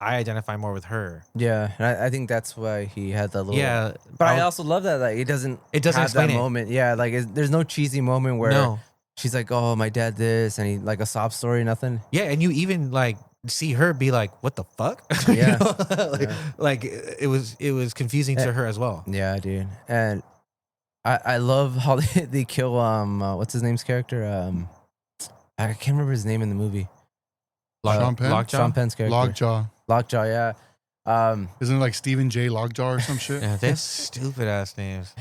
I identify more with her. Yeah, and I think that's why he had that little. Yeah, but I also love that like it doesn't have explain that it. moment. Yeah, like there's no cheesy moment where No. she's like, oh, my dad this, and he like a sob story, nothing. Yeah, and you even like see her be like, what the fuck? Yeah. Like it was confusing to her as well. Yeah, dude, and I love how they kill what's his name's character I can't remember his name in the movie. Sean Penn? Lockjaw? Sean Penn's character. Lockjaw. Yeah. Isn't it like Stephen J. Lockjaw or some shit? Yeah, they're stupid ass names.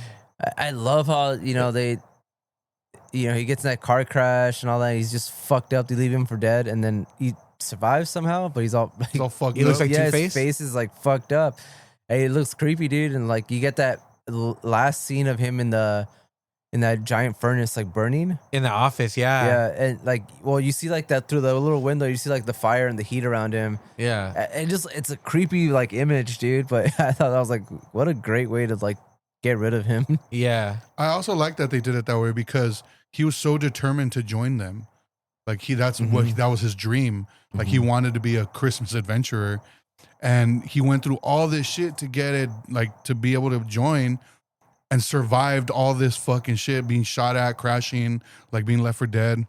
I love how, you know, he gets in that car crash and all that. He's just fucked up. They leave him for dead, and then he survives somehow, but he's all like, It's all fucked He up. looks like yeah, Two-Face? his face is like fucked up. And it looks creepy, dude. And like you get that last scene of him in that giant furnace, like burning. In the office, Yeah, and like, well, you see like that through the little window. You see like the fire and the heat around him. Yeah. And just it's a creepy like image, dude. But I thought that was like, what a great way to like get rid of him. Yeah. I also like that they did it that way because he was so determined to join them. Like that was his dream. Like he wanted to be a Christmas adventurer, and he went through all this shit to get it, like to be able to join, and survived all this fucking shit, being shot at, crashing, like being left for dead.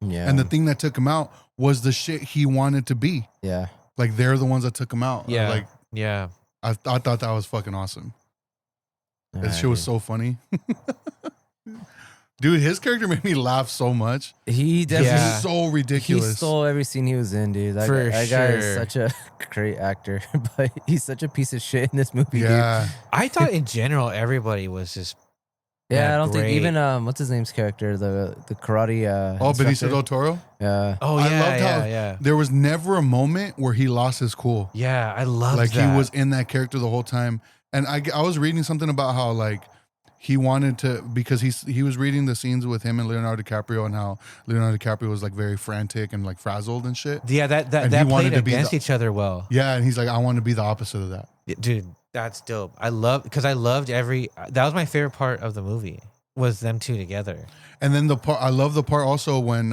Yeah, And the thing that took him out was the shit he wanted to be. yeah, Like they're the ones that took him out. Yeah. Like Yeah. I thought that was fucking awesome. That shit was so funny. Dude, his character made me laugh so much. He definitely. Yeah. He's so ridiculous. He stole every scene he was in, dude. That For guy is sure. such a great actor, but he's such a piece of shit in this movie, dude. Yeah. I thought in general everybody was just Yeah, I don't think great. even what's his name's character, the karate. Oh, Benicio instructor? del Toro? Yeah, Oh I yeah, loved how yeah. there was never a moment where he lost his cool. Yeah, I love Like that. he was in that character the whole time. And I was reading something about how like he wanted to, because he was reading the scenes with him and Leonardo DiCaprio and how Leonardo DiCaprio was like very frantic and like frazzled and shit. Yeah, that And he that wanted played to be against the- each other well. Yeah, and he's like, I want to be the opposite of that. Yeah, dude, that's dope. I loved that was my favorite part of the movie, was them two together. And then I love the part also when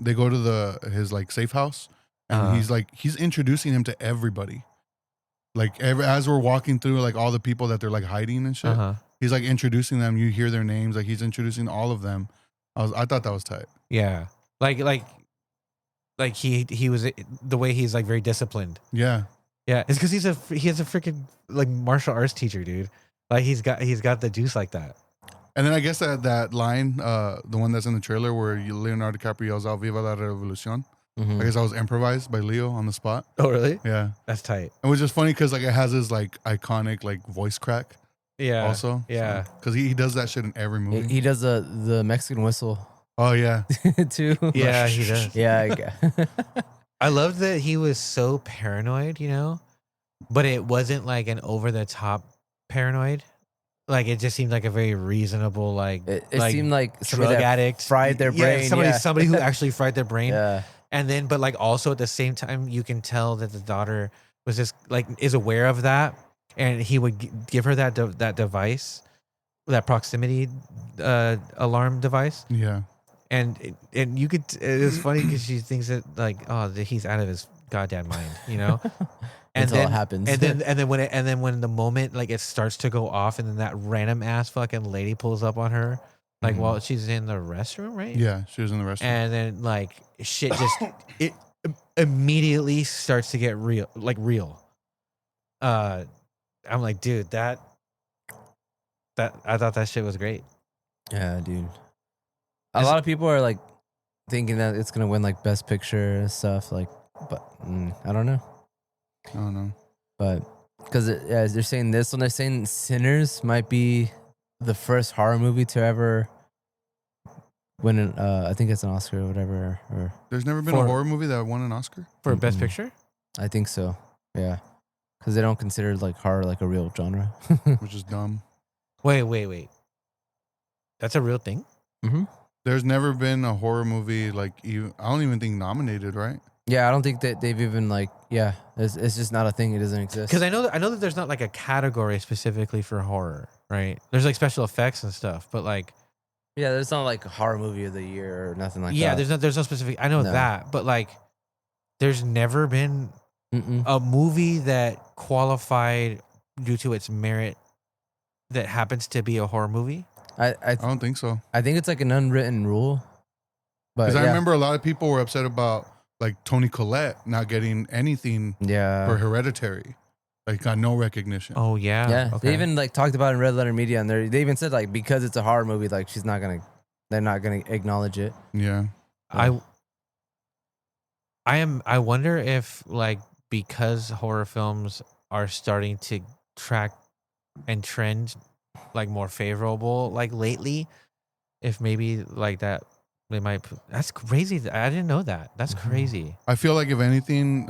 they go to his like safe house, and he's introducing him to everybody. Like as we're walking through like all the people that they're like hiding and shit, he's like introducing them. You hear their names, like he's introducing all of them. I thought that was tight. Yeah. Like he was, the way he's like very disciplined. Yeah. Yeah, it's because he has a freaking like martial arts teacher, dude. Like he's got the juice like that. And then I guess that line, the one that's in the trailer where Leonardo DiCaprio yells out "Viva la Revolución." I guess that was improvised by Leo on the spot. Oh, really? Yeah, That's tight. it was just funny because like it has his like iconic like voice crack. Yeah. Also, Yeah. because he does that shit in every movie. he does the Mexican whistle Oh yeah, too. Yeah, he does. Yeah, I loved that he was so paranoid, you know, but it wasn't like an over the top paranoid. Like it just seemed like a very reasonable, like it like seemed like drug somebody that addict fried their brain. Yeah, yeah. somebody who actually fried their brain. Yeah, And then, but like also at the same time, you can tell that the daughter was just like is aware of that, and he would give her that device, that proximity alarm device. Yeah. And you could, it was funny because she thinks that like, oh, he's out of his goddamn mind, you know. And Until then it happens. and then when the moment like it starts to go off, and then that random ass fucking lady pulls up on her, like while she's in the restroom, right? Yeah, she was in the restroom. And then like shit just it immediately starts to get real, like real. I'm like, dude, that I thought that shit was great. Yeah, dude. A lot of people are like thinking that it's gonna win like Best Picture and stuff. Like, but I don't know. I don't know. But because they're saying this one, they're saying Sinners might be the first horror movie to ever win an. I think it's an Oscar or whatever. Or There's never been a horror movie that won an Oscar for Best Picture. I think so. Yeah, because they don't consider like horror like a real genre, which is dumb. Wait. That's a real thing. Mm-hmm. There's never been a horror movie like I don't even think nominated, right? Yeah, I don't think that they've even like. Yeah, it's just not a thing. It doesn't exist. Because I know that there's not like a category specifically for horror, right? There's like special effects and stuff, but like, yeah, there's not like a horror movie of the year or nothing like that. Yeah, there's no specific. I know that, but like, there's never been a movie that qualified due to its merit that happens to be a horror movie. I don't think so. I think it's like an unwritten rule. Because I remember a lot of people were upset about like Toni Collette not getting anything for Hereditary. Like got no recognition. Oh yeah. Yeah. Okay. They even like talked about it in Red Letter Media, and they even said like because it's a horror movie, like they're not gonna acknowledge it. Yeah. I wonder if like because horror films are starting to track and trend like more favorable like lately, if maybe like that they might. That's crazy. I didn't know that. That's crazy. I feel like if anything,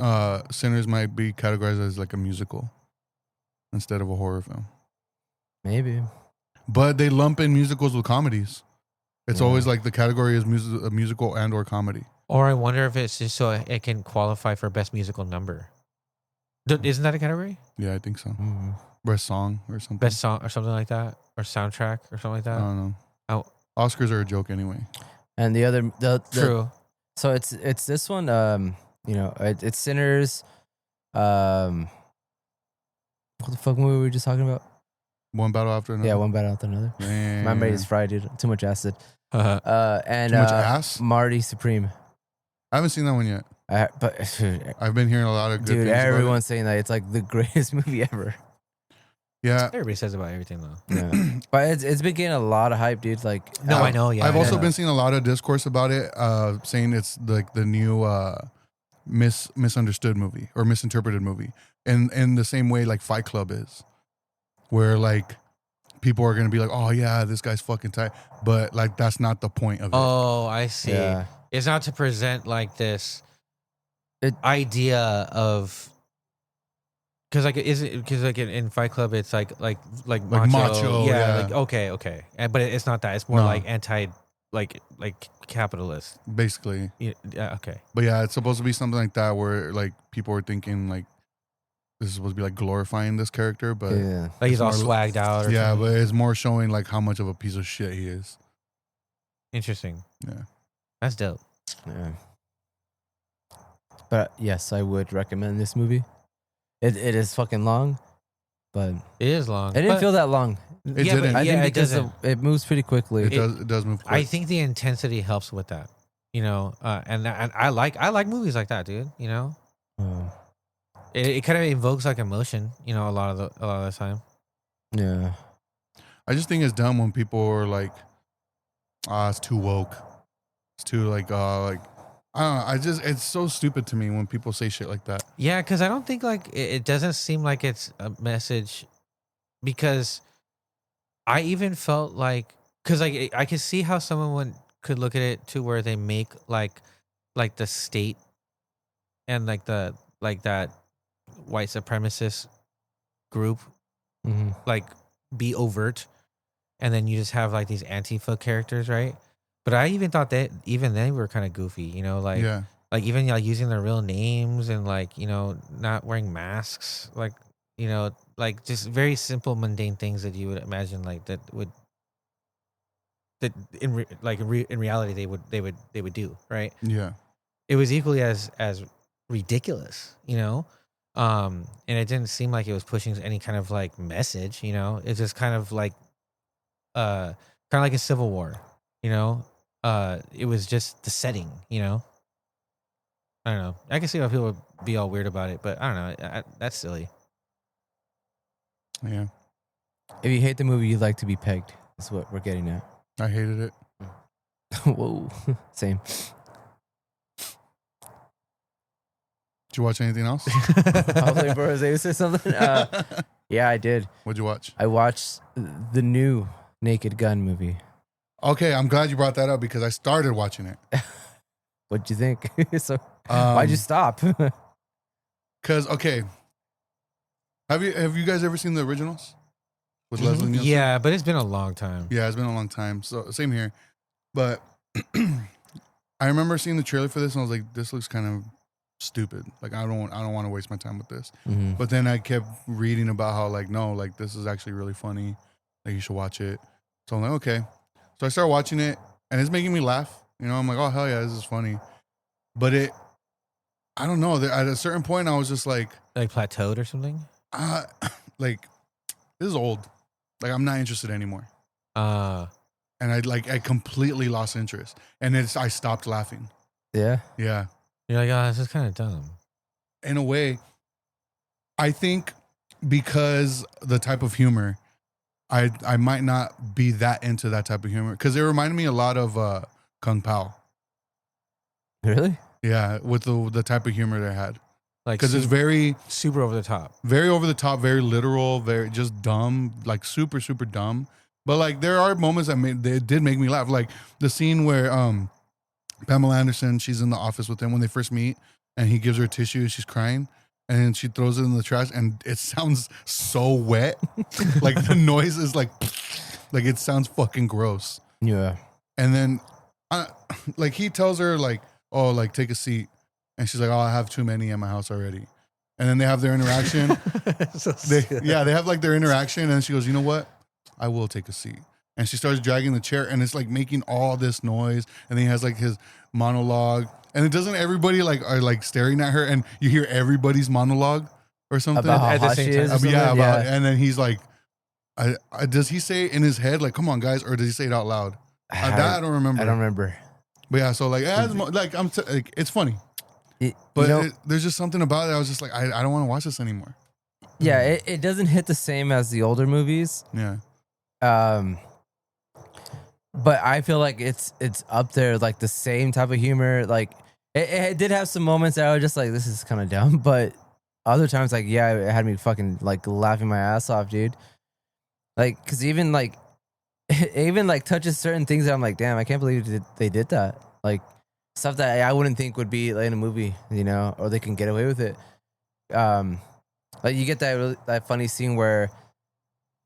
Sinners might be categorized as like a musical instead of a horror film. Maybe. But they lump in musicals with comedies. It's always like the category is a musical and or comedy. Or I wonder if it's just so it can qualify for best musical number. Isn't that a category? Yeah, I think so. Best song or something. Best song or something like that, or soundtrack or something like that. I don't know. Oh. Oscars are a joke anyway. And the other, true. So it's this one. It's Sinners. What the fuck movie were we just talking about? One Battle After Another. Yeah, One Battle After Another. Man. My brain is fried, dude. Too much acid. And too much ass. Marty Supreme. I haven't seen that one yet. I've been hearing a lot of good things. Dude, everyone's saying that it's like the greatest movie ever. Yeah, everybody says about everything though. Yeah. But it's been getting a lot of hype, dude. Like, no, I know. Yeah, I've also been seeing a lot of discourse about it, saying it's like the new misunderstood movie or misinterpreted movie, in the same way like Fight Club is, where like people are gonna be like, oh yeah, this guy's fucking tight, but like that's not the point of it. Oh, I see. Yeah. It's not to present like this idea of. Because like in Fight Club it's like macho. Yeah. Like okay, but it's not that. It's more like anti like capitalist basically. Yeah, okay. But yeah, it's supposed to be something like that where like people are thinking like this is supposed to be like glorifying this character, but like he's all swagged out. Or something. But it's more showing like how much of a piece of shit he is. Interesting. Yeah, that's dope. Yeah. But yes, I would recommend this movie. It is fucking long, but it is long. It didn't feel that long. It didn't. I think because it moves pretty quickly. It does move quick. I think the intensity helps with that. You know, and I like movies like that, dude. You know, it kind of evokes like emotion. You know, a lot of the time. Yeah. I just think it's dumb when people are like, it's too woke. It's too like I don't know. It's so stupid to me when people say shit like that. Yeah, because I don't think like it doesn't seem like it's a message. Because I even felt like, because like I could see how someone could look at it to where they make like the state and like that white supremacist group like be overt, and then you just have like these Antifa characters, right? But I even thought that even they were kind of goofy, you know, like like even like using their real names and like not wearing masks, like like just very simple mundane things that you would imagine like that in reality they would do, right? Yeah. It was equally as ridiculous, and it didn't seem like it was pushing any kind of like message, it's just kind of like a Civil War, it was just the setting, I don't know. I can see why people would be all weird about it, but I don't know. That's silly. Yeah. If you hate the movie, you'd like to be pegged. That's what we're getting at. I hated it. Whoa. Same. Did you watch anything else? I was like, bro, is you say something? Yeah, I did. What'd you watch? I watched the new Naked Gun movie. Okay, I'm glad you brought that up because I started watching it. What'd you think? So why'd you stop? Because have you guys ever seen the originals with Leslie Nielsen? Yeah, but it's been a long time. Yeah, it's been a long time. So same here. But I remember seeing the trailer for this and I was like, this looks kind of stupid. Like I don't want to waste my time with this. Mm-hmm. But then I kept reading about how like no, like this is actually really funny. Like you should watch it. So I'm like, okay. So I started watching it and it's making me laugh. I'm like, oh hell yeah, this is funny. But I don't know. At a certain point, I was just like plateaued or something. Like this is old. Like I'm not interested anymore. And I completely lost interest. And I stopped laughing. Yeah. Yeah. You're like, oh, this is kind of dumb. In a way, I think because the type of humor, I might not be that into that type of humor because it reminded me a lot of Kung Pao. Really? Yeah, with the type of humor they had. Like, because it's very super over the top, very literal, very just dumb, like super super dumb. But like there are moments they did make me laugh, like the scene where Pamela Anderson, she's in the office with him when they first meet, and he gives her a tissue, she's crying, and then she throws it in the trash, and it sounds so wet, like the noise is like it sounds fucking gross. Yeah. And then like he tells her like, oh, like take a seat. And she's like, oh, I have too many at my house already. And then they have their interaction. They have like their interaction. And she goes, you know what? I will take a seat. And she starts dragging the chair and it's like making all this noise. And then he has like his monologue. And it doesn't everybody like are like staring at her and you hear everybody's monologue or something. About how At the hot same she time. is or something? Yeah. And then he's like, does he say it in his head, like, come on, guys? Or does he say it out loud? That I don't remember. I don't remember. But yeah, so like, it's funny. But there's just something about it. I was just like, I don't want to watch this anymore. Yeah, it doesn't hit the same as the older movies. Yeah. But I feel like it's up there, like the same type of humor. Like it did have some moments that I was just like, this is kind of dumb. But other times, like, yeah, it had me fucking like laughing my ass off, dude. Like, cause even like, it even like touches certain things that I'm like, damn, I can't believe they did that. Like. Stuff that I wouldn't think would be like in a movie, or they can get away with it. Like you get that funny scene where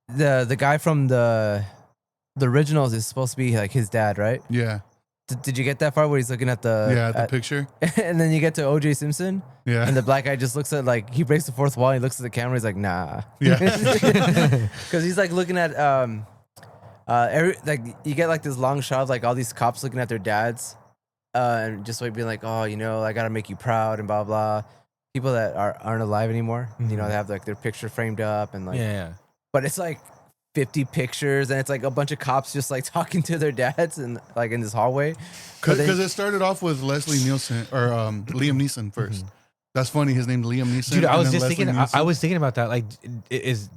the guy from the originals is supposed to be like his dad, right? Yeah. Did you get that far where he's looking at the picture? And then you get to O.J. Simpson, yeah, and the black guy just looks at like he breaks the fourth wall. And he looks at the camera. He's like, nah, yeah, because he's like looking at like you get like this long shot of like all these cops looking at their dads. And just like being like, oh, I gotta make you proud and blah blah. People that aren't alive anymore, they have like their picture framed up and like, yeah. But it's like 50 pictures and it's like a bunch of cops just like talking to their dads and like in this hallway. Because it started off with Leslie Nielsen or Liam Neeson first. That's funny. His name's Liam Neeson. Dude, I was just thinking. I was thinking about that. Like, is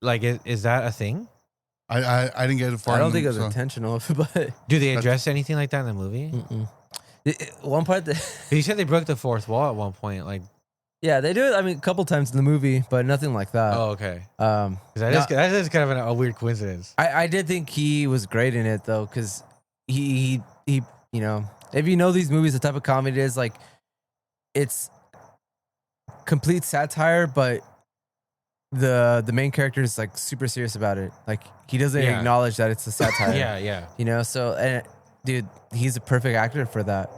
that a thing? I didn't get it far. I don't think it was intentional, but do they address anything like that in the movie? One part you said they broke the fourth wall at one point, like yeah, they do it. I mean, a couple times in the movie, but nothing like that. Oh, okay. That is kind of a weird coincidence. I did think he was great in it though, because he if you know these movies, the type of comedy it is, like it's complete satire, but the main character is like super serious about it. Like he doesn't acknowledge that it's a satire. Yeah. So and dude, he's a perfect actor for that.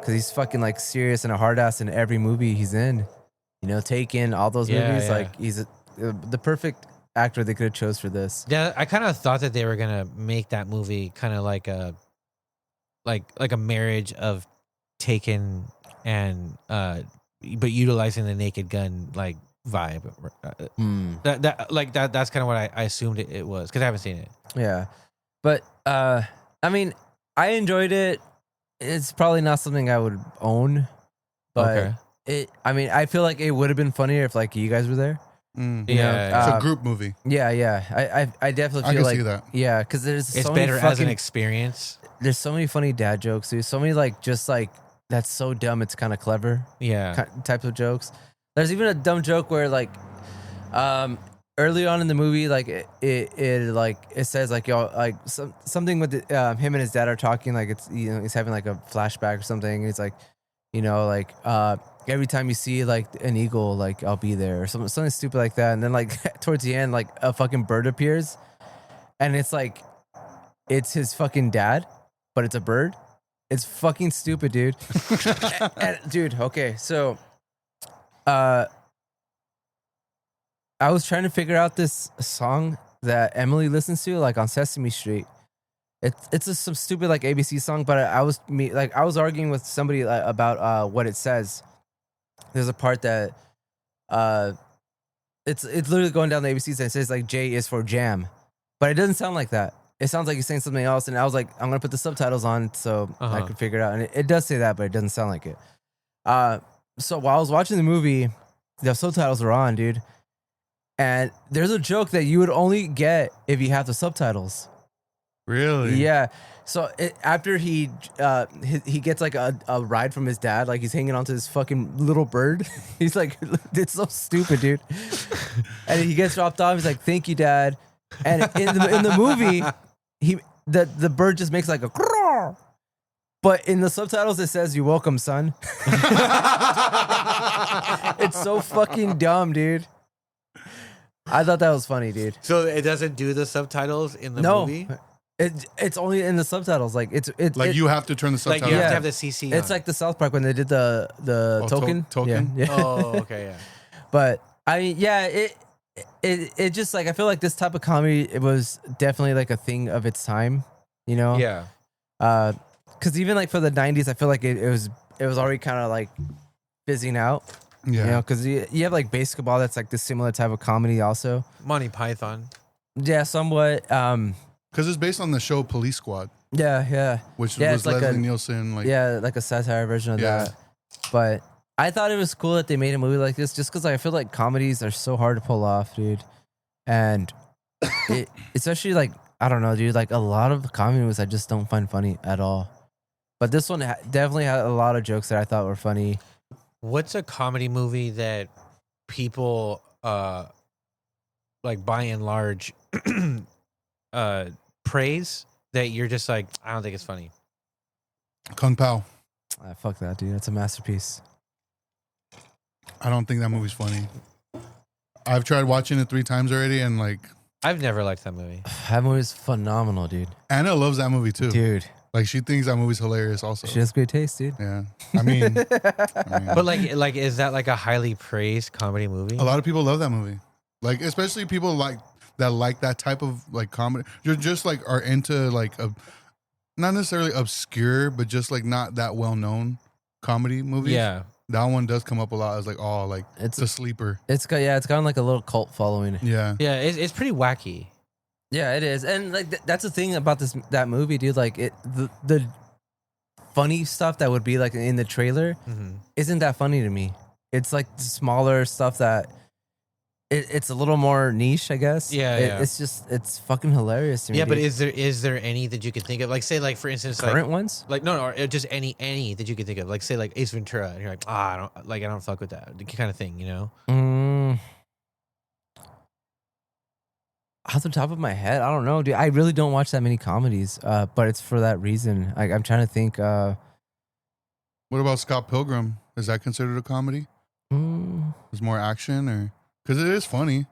because he's fucking like serious and a hard ass in every movie he's in. You know, Taken, all those movies. Like he's the perfect actor they could have chose for this. Yeah, I kind of thought that they were gonna make that movie kind of like a marriage of Taken and but utilizing the Naked Gun like vibe. That's kind of what I assumed it was because I haven't seen it. Yeah, but I mean, I enjoyed it. It's probably not something I would own, but I mean, I feel like it would have been funnier if like you guys were there. It's a group movie. Yeah. I definitely feel can see that. Yeah, because there's It's so better many as an experience. There's so many funny dad jokes. There's so many like just like that's so dumb. It's kind of clever. Yeah, types of jokes. There's even a dumb joke where like, early on in the movie, like it says like y'all like something with him and his dad are talking like it's he's having like a flashback or something. It's like like every time you see like an eagle, like I'll be there or something stupid like that. And then like towards the end, like a fucking bird appears, and it's like it's his fucking dad, but it's a bird. It's fucking stupid, dude. Dude, okay, so I was trying to figure out this song that Emily listens to, like on Sesame Street. It's some stupid like ABC song, but I was arguing with somebody about what it says. There's a part that it's literally going down the ABCs and it says like J is for jam, but it doesn't sound like that. It sounds like he's saying something else, and I was like, I'm gonna put the subtitles on so I could figure it out, and it does say that, but it doesn't sound like it. So while I was watching the movie, the subtitles were on, dude. And there's a joke that you would only get if you have the subtitles. Really? Yeah. So after he gets like a ride from his dad, like he's hanging onto this fucking little bird. He's like, it's so stupid, dude. And he gets dropped off. He's like, thank you, Dad. And in the movie, the bird just makes like a crrr. But in the subtitles, it says, "You're welcome, son." It's so fucking dumb, dude. I thought that was funny, dude. So it doesn't do the subtitles in the movie? It's only in the subtitles. Like you have to turn the subtitles. Like you have to have the CC. It's like the South Park when they did the token. Token. Yeah. Oh, okay, yeah. But I mean, yeah, it just like I feel like this type of comedy, it was definitely like a thing of its time, you know? Yeah. Because even like for the 90s, I feel like it was already kind of like fizzing out. Yeah. You know, because you have like basketball that's like this similar type of comedy also. Monty Python. Yeah, somewhat. Because it's based on the show Police Squad. Yeah. Which yeah, was like Leslie Nielsen. Like, yeah, like a satire version of that. But I thought it was cool that they made a movie like this just because I feel like comedies are so hard to pull off, dude. And especially like, I don't know, dude, like a lot of comedy movies I just don't find funny at all. But this one definitely had a lot of jokes that I thought were funny. What's a comedy movie that people like by and large praise that you're just like, I don't think it's funny? Kung Pao. Fuck that, dude. That's a masterpiece. I don't think that movie's funny. I've tried watching it 3 times already, and like, I've never liked that movie. That movie's phenomenal, dude. Anna loves that movie too. Dude. Like, she thinks that movie's hilarious also. She has great taste, dude. Yeah. I mean, But like, is that like a highly praised comedy movie? a lot of people love that movie. Like, especially people like that type of like comedy. You're just like are into like not necessarily obscure, but just like not that well known comedy movies. Yeah. That one does come up a lot as like, oh, like it's a sleeper. It's got like a little cult following. Yeah. Yeah, it's pretty wacky. Yeah, it is. And like that's the thing about that movie, dude. Like the funny stuff that would be like in the trailer isn't that funny to me. It's like smaller stuff that it's a little more niche, I guess. Yeah, it's fucking hilarious to me. Yeah, but dude. is there any that you could think of? Like, say, like for instance, current ones? Like no, or just any that you could think of. Like, say, like Ace Ventura, and you're like, I don't fuck with that kind of thing, you know? Off the top of my head, I don't know, dude. I really don't watch that many comedies, but it's for that reason. I'm trying to think. What about Scott Pilgrim? Is that considered a comedy? Is more action, or because it is funny?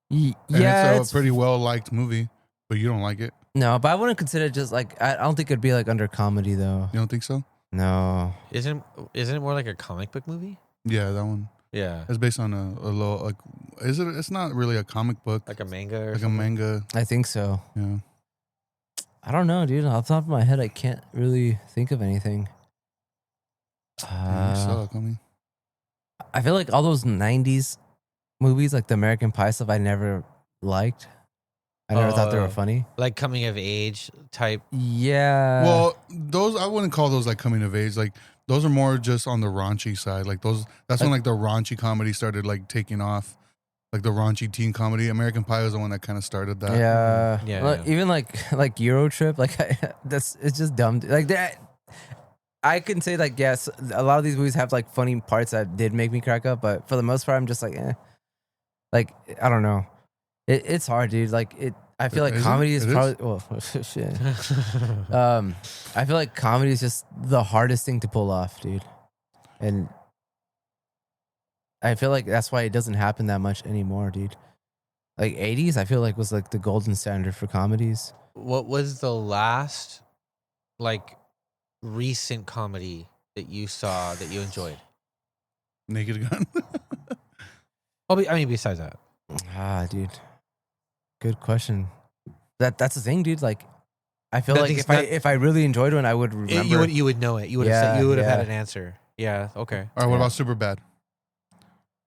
Yeah, it's a pretty well liked movie, but you don't like it. No, but I wouldn't consider it just like I don't think it'd be like under comedy though. You don't think so? No. Isn't it more like a comic book movie? Yeah, that one. Yeah, It's based on a little like. Is it? It's not really a comic book. like a manga or Like a something. manga. I think so. Yeah. I don't know, dude. Off the top of my head, I can't really think of anything. You Uh, suck, homie. I feel like all those 90s movies, like the American Pie stuff, I never liked. I never thought they were Oh. funny. Like coming of age type. Yeah. Well, those I wouldn't call those like coming of age. Like those are more just on the raunchy side. Like those. That's when like the raunchy comedy started like taking off. Like the raunchy teen comedy. American Pie was the one that kind of started that. yeah. Yeah, Like, yeah. even like Euro Trip, like it's just dumb. Like that. I can say like yes, a lot of these movies have like funny parts that did make me crack up, but for the most part, I'm just like, like I don't know. It's hard, dude. Like I feel like Is it? comedy is It is? probably well, shit. I feel like comedy is just the hardest thing to pull off, dude. And I feel like that's why it doesn't happen that much anymore, dude. Like 80s, I feel like was like the golden standard for comedies. What was the last like recent comedy that you saw that you enjoyed? Naked Gun. I mean, besides that. Ah, dude. Good question. That's the thing, dude. Like I feel like Nothing's if I really enjoyed one, I would remember. You would know it. You would Yeah, have you would have had yeah. an answer. Yeah. Okay. All right. What about Superbad?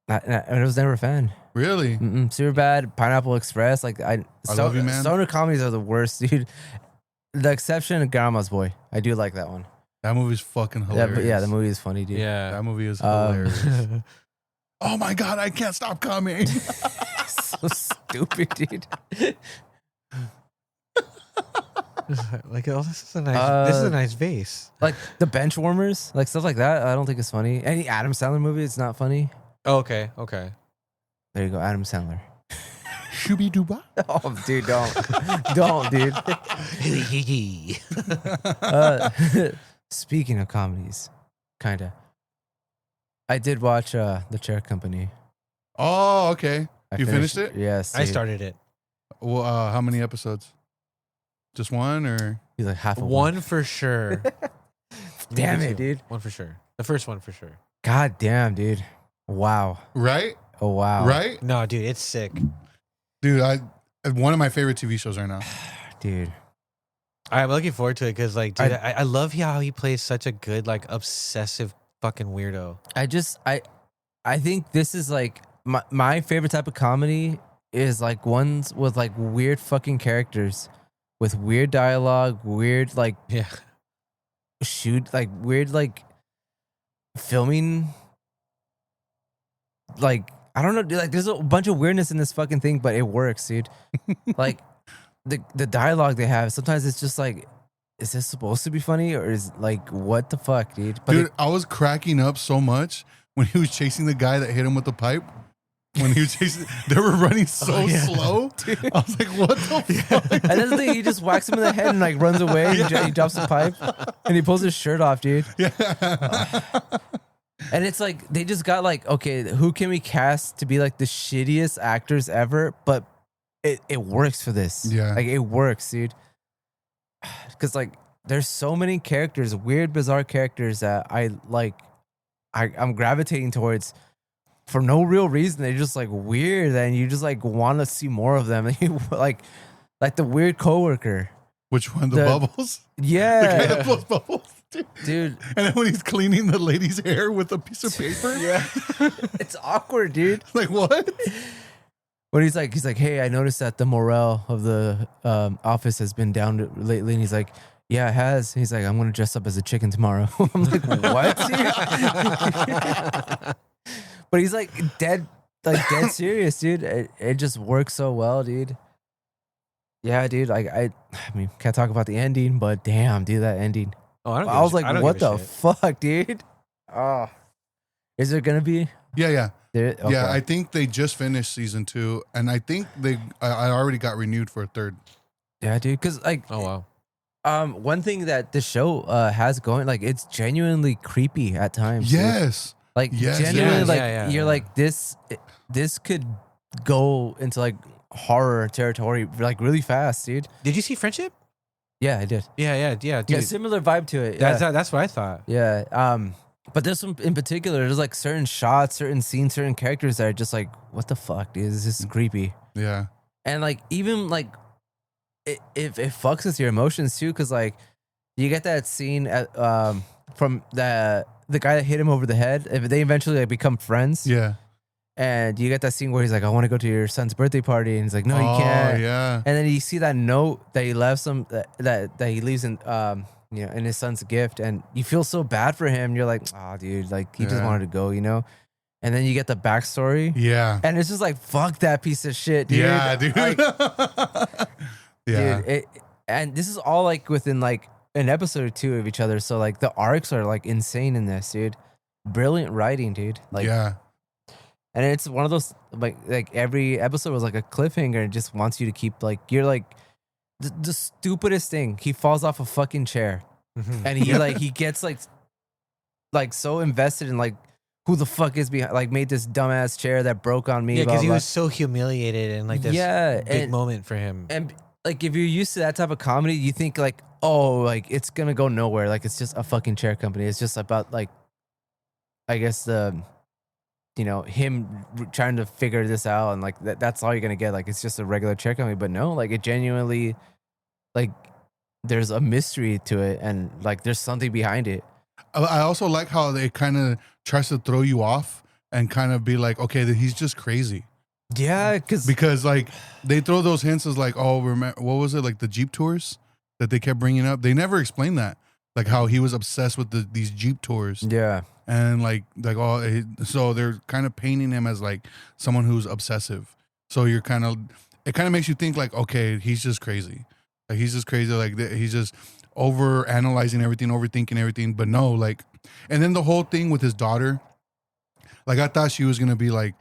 I was never a fan. Really? Super bad. Pineapple Express. Like I Love You, Man. Stoner comedies are the worst, dude. The exception of Grandma's Boy. I do like that one. That movie's fucking Yeah, hilarious. but yeah, the movie is funny, dude. Yeah. That movie is Um, hilarious. Oh my god, I can't stop coming. So stupid, dude. Like, oh, this is a nice. This is a nice vase. Like the bench warmers, like stuff like that. I don't think it's funny. Any Adam Sandler movie, it's not funny. Oh, okay. Okay. There you go, Adam Sandler. Shooby dooba. Oh, dude, don't, dude. Speaking of comedies, kinda. I did watch The Chair Company. Oh, okay. You finished it? Yes. I dude. started it. Well, how many episodes? Just one or? He's like half of One for sure. Damn Maybe it, two. dude. One for sure. The first one for sure. God damn, dude. Wow. Right? Oh wow. Right? No, dude, it's sick. Dude, one of my favorite TV shows right now. Dude. I'm looking forward to it because, like, dude, I- I love how he plays such a good, like, obsessive fucking weirdo. I think this is like my favorite type of comedy is like ones with like weird fucking characters with weird dialogue, weird like Yeah. weird like filming. Like I don't know, dude, like there's a bunch of weirdness in this fucking thing, but it works, dude. Like the dialogue they have, sometimes it's just like, is this supposed to be funny or is like what the fuck, dude? But Dude, I was cracking up so much when he was chasing the guy that hit him with the pipe. When he was chasing, they were running so slow. I was like, what the fuck? and that's the thing, he just whacks him in the head and like runs away. He drops the pipe and he pulls his shirt off, dude. Yeah. And it's like they just got like, okay, who can we cast to be like the shittiest actors ever? But it works for this. Yeah. Like it works, dude. Because like there's so many characters, weird, bizarre characters that I like. I'm gravitating towards for no real reason. They're just like weird, and you just like want to see more of them. like the weird coworker. Which one? The The- bubbles? The guy Yeah, that blows bubbles? dude. And then when he's cleaning the lady's hair with a piece of paper? Yeah, it's awkward, dude. Like, what? When he's like, hey, I noticed that the morale of the office has been down lately, and he's like, yeah, it has. He's like, I'm gonna dress up as a chicken tomorrow. I'm like, what? But he's like dead serious, dude. It just works so well, dude. Yeah, dude. Like I mean, can't talk about the ending, but damn, dude, that ending. Oh, I don't. I was like, don't what give a the shit. fuck, dude? Oh, is there gonna be? Yeah. There, okay. Yeah, I think they just finished season 2, and I think I already got renewed for a third. Uh-huh. Yeah, dude. Because like, Oh wow. one thing that the show has going, like, it's genuinely creepy at times. dude. Yes. Like Yes, genuinely, yes. like Yeah, you're yeah. like this could go into like horror territory like really fast, dude. Did you see Friendship? Yeah, I did. Yeah, Yeah, dude. similar vibe to it. Yeah. That's what I thought. Yeah. But this one in particular, there's like certain shots, certain scenes, certain characters that are just like, what the fuck, dude? This is creepy. Yeah. And like even like it fucks with your emotions too, because like you get that scene at from the guy that hit him over the head. If they eventually like become friends, Yeah. and you get that scene where he's like, I want to go to your son's birthday party, and he's like, no, you Oh, can't. yeah. And then you see that note that he left that he leaves in in his son's gift, and you feel so bad for him. You're like, oh dude, like he just Yeah. wanted to go, you know. And then you get the backstory, Yeah. and it's just like, fuck that piece of shit, dude. Yeah, dude. Like, Yeah. dude, and this is all like within like an episode or two of each other. So like the arcs are like insane in this, dude. Brilliant writing, dude. Like, Yeah. and it's one of those like every episode was like a cliffhanger and just wants you to keep like you're like the stupidest thing. He falls off a fucking chair Mhm. and he gets like so invested in like who the fuck is behind, like made this dumbass chair that broke on me. Yeah, blah, because he blah. was so humiliated and like this Yeah, big and- moment for him. And like if you're used to that type of comedy, you think like, oh, like it's gonna go nowhere. Like it's just a fucking chair company. It's just about like, I guess him trying to figure this out, and like that's all you're gonna get. Like it's just a regular chair company, but no, like it genuinely, like there's a mystery to it, and like there's something behind it. I also like how they kind of tries to throw you off and kind of be like, okay, that he's just crazy. Yeah, Because like they throw those hints as like, oh, remember what was it, like the Jeep tours that they kept bringing up? They never explained that, like how he was obsessed with these Jeep tours. yeah, And so they're kind of painting him as like someone who's obsessive. So it kind of makes you think like, okay, he's just crazy. Like he's just crazy. Like he's just over analyzing everything, overthinking everything. But no, like, and then the whole thing with his daughter, like I thought she was gonna be like,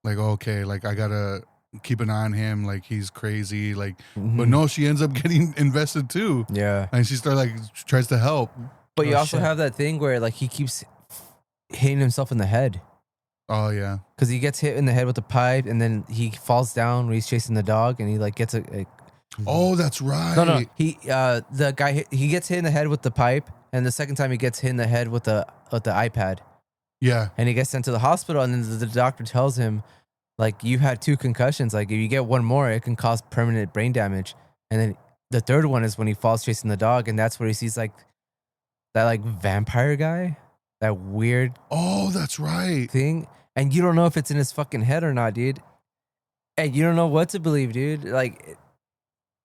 okay, like I gotta keep an eye on him. Like he's crazy. Like, but no, she ends up getting invested too. yeah. And she tries to help. But you Oh, also shit. have that thing where like he keeps hitting himself in the head. Oh yeah. Because he gets hit in the head with the pipe, and then he falls down when he's chasing the dog, and he like gets a Oh, that's right. no. He the guy he gets hit in the head with the pipe, and the second time he gets hit in the head with the iPad, Yeah. and he gets sent to the hospital, and then the doctor tells him like you had 2 concussions. Like if you get one more, it can cause permanent brain damage. And then the third one is when he falls chasing the dog, and that's where he sees like that like vampire guy, that weird Oh, that's right. thing, and you don't know if it's in his fucking head or not, dude. And you don't know what to believe, dude. Like,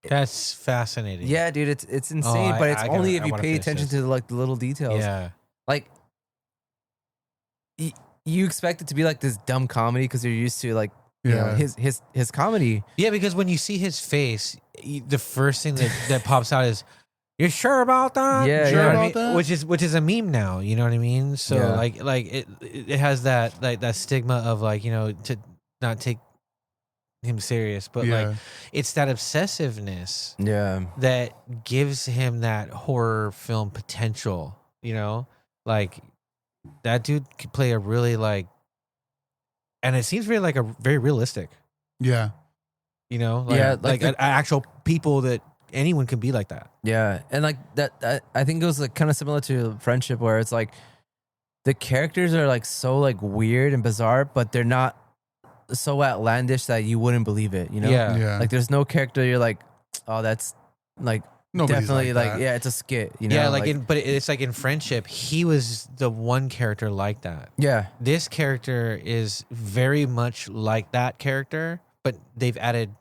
That's fascinating. yeah, dude, it's insane, but it's I only gotta- if I you wanna pay finish attention this. to like the little details. Yeah. Like, you expect it to be like this dumb comedy because you're used to like you know his comedy. Yeah, because when you see his face, the first thing that pops out is, "You sure about that? Yeah, Sure yeah. about About that? Which is a meme now. You know what I mean? So Yeah. like it has that stigma of like, you know, to not take him serious, but Yeah. like it's that obsessiveness Yeah, that gives him that horror film potential. You know, like that dude could play a really like, and it seems very like a very realistic. Yeah. You know, like, Yeah, like, like the- actual people that anyone can be like that. yeah, and like that I think it was like kind of similar to Friendship, where it's like the characters are like so like weird and bizarre, but they're not so outlandish that you wouldn't believe it. You know, Yeah. like there's no character you're like, oh, that's like Nobody's definitely like that. yeah, it's a skit. You know, Yeah, but it's like in Friendship, he was the one character like that. yeah, This character is very much like that character, but they've added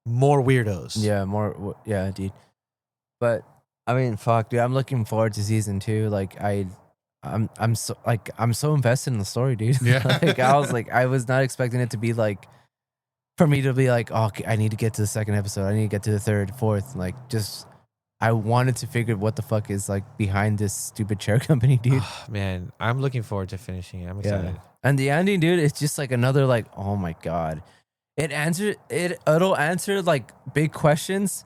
more weirdos. yeah, more yeah, dude. But I mean, fuck, dude, I'm looking forward to season 2. Like I'm so invested in the story, dude. Yeah. Like I was not expecting it to be like for me to be like, oh, okay, I need to get to the second episode. I need to get to the third, fourth. Like just I wanted to figure what the fuck is like behind this stupid chair company, dude. Man, I'm looking forward to finishing it. I'm excited. And the ending, dude, it's just like another like, oh my god. It'll answer like big questions,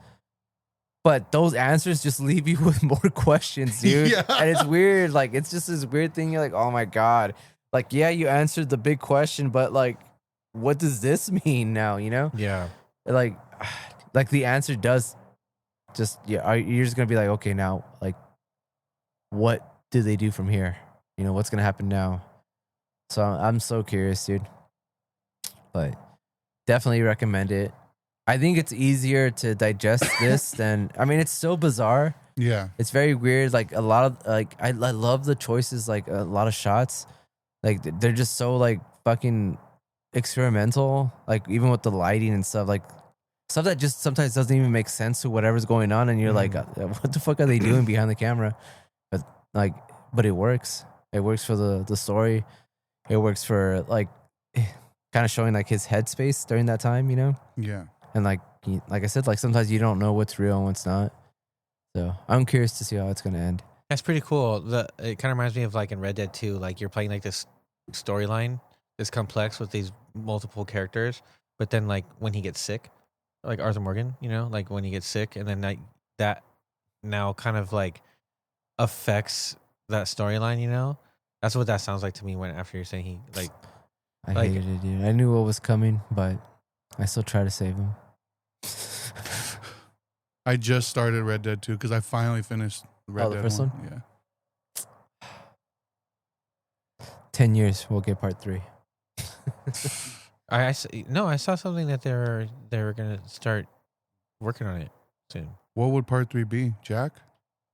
but those answers just leave you with more questions, dude. Yeah. And it's weird. Like it's just this weird thing. You're like, oh my god. Like, yeah, you answered the big question, but like, what does this mean now? You know? Yeah. Like the answer does just you're just gonna be like, okay, now like, what do they do from here? You know, what's gonna happen now? So I'm so curious, dude. But definitely recommend it. I think it's easier to digest this than it's so bizarre. Yeah. It's very weird. Like a lot of like I love the choices. Like a lot of shots, like they're just so like fucking experimental. Like even with the lighting and stuff, like stuff that just sometimes doesn't even make sense to whatever's going on, and you're like, what the fuck are they doing behind the camera? But it works. It works for the story. It works for like kind of showing like his headspace during that time, you know? Yeah. And like I said, like sometimes you don't know what's real and what's not. So I'm curious to see how it's gonna end. That's pretty cool. It kind of reminds me of like in Red Dead 2, like you're playing like this storyline, this complex with these multiple characters, but then like when he gets sick, like Arthur Morgan, you know, like when he gets sick, and then like that now kind of like affects that storyline, you know. That's what that sounds like to me when after you're saying he like. I hated it, dude. I knew what was coming, but I still try to save him. I just started Red Dead 2 because I finally finished Red Dead the first 1. one? Yeah. 10 years, we'll get part 3. I saw something that they were gonna start working on it soon. What would part 3 be, Jack?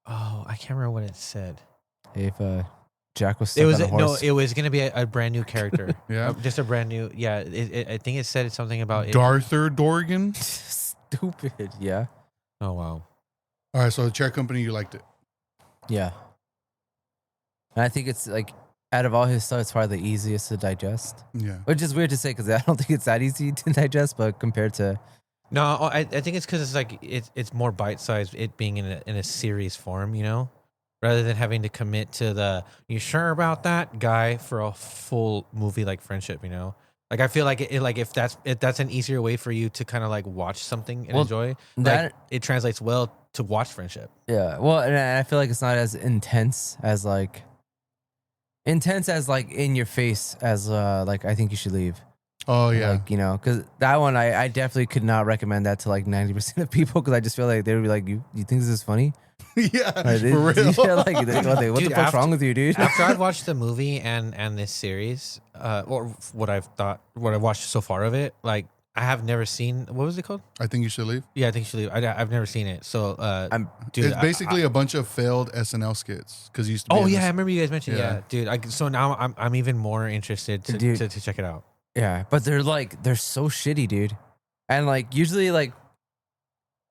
Oh, I can't remember what it said. If Jack was stuck on a horse. It was gonna be a brand new character. Yeah. Just a brand new. Yeah, I think it said something about it. Darther Dorgan? Stupid, yeah. Oh wow. All right, so the chair company, you liked it. Yeah. And I think it's like, out of all his stuff, it's probably the easiest to digest. Yeah. Which is weird to say because I don't think it's that easy to digest, but compared to. No, I think it's because it's like it's more bite sized. It being in a series form, you know, rather than having to commit to the "you sure about that" guy for a full movie like Friendship, you know. Like I feel like if that's an easier way for you to kind of like watch something and enjoy, like it translates well to watch Friendship. Yeah, well, and I feel like it's not as intense as in your face as like I think you should leave. Oh yeah. Like, you know, because that one I definitely could not recommend that to like 90% of people because I just feel like they would be like, you think this is funny? Yeah, Like, for real. Yeah, like, what Dude, the fuck's wrong with you, dude? After I've watched the movie and this series, or what I've watched so far of it, like I have never seen. What was it called? I think you should leave. Yeah, I think you should leave. I've never seen it. So, dude, It's basically a bunch of failed SNL skits because you used to. Be Oh in yeah, I this- remember you guys mentioned. Yeah, dude. So now I'm even more interested to check it out. Yeah, but they're so shitty, dude. And like usually like,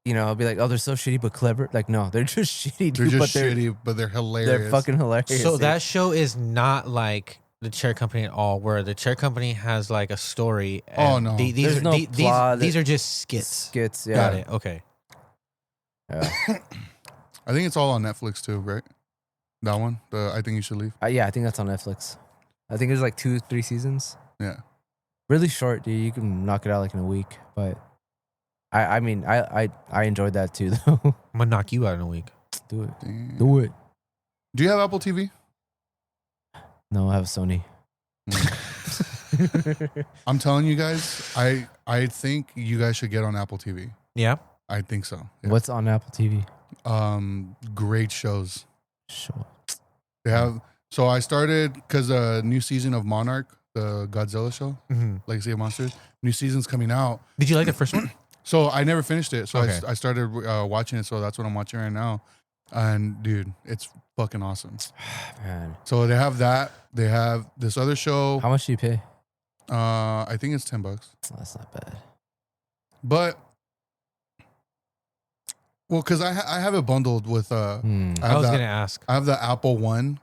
you know, I'll be like, oh, they're so shitty but clever. Like, no, they're just shitty, dude. They're just shitty, but they're hilarious. They're fucking hilarious. So dude. that show is not like the Chair Company at all, where the Chair Company has like a story. Oh, no. These There's are no plot. these are just skits. Skits, yeah. Got it. Okay. Yeah. I think it's all on Netflix too, right? That one, I think you should leave. Yeah, I think that's on Netflix. I think there's like 2-3 seasons. Yeah. Really short, dude. You can knock it out like in a week. But I mean, I enjoyed that too, though. I'm gonna knock you out in a week. Do it. Damn. Do it. Do you have Apple TV? No, I have a Sony. I'm telling you guys, I think you guys should get on Apple TV. Yeah. I think so. Yeah. What's on Apple TV? Great shows. Sure. They have. So I started because a new season of Monarch, the Godzilla show, Mm-hmm. Legacy of Monsters. New season's coming out. Did you like the first one? So I never finished it. So Okay. I started watching it. So that's what I'm watching right now. And dude, it's fucking awesome. Man, So they have that. They have this other show. how much do you pay? I think it's $10. That's not bad. But well, because I have it bundled with I have was that- gonna ask I have the Apple One,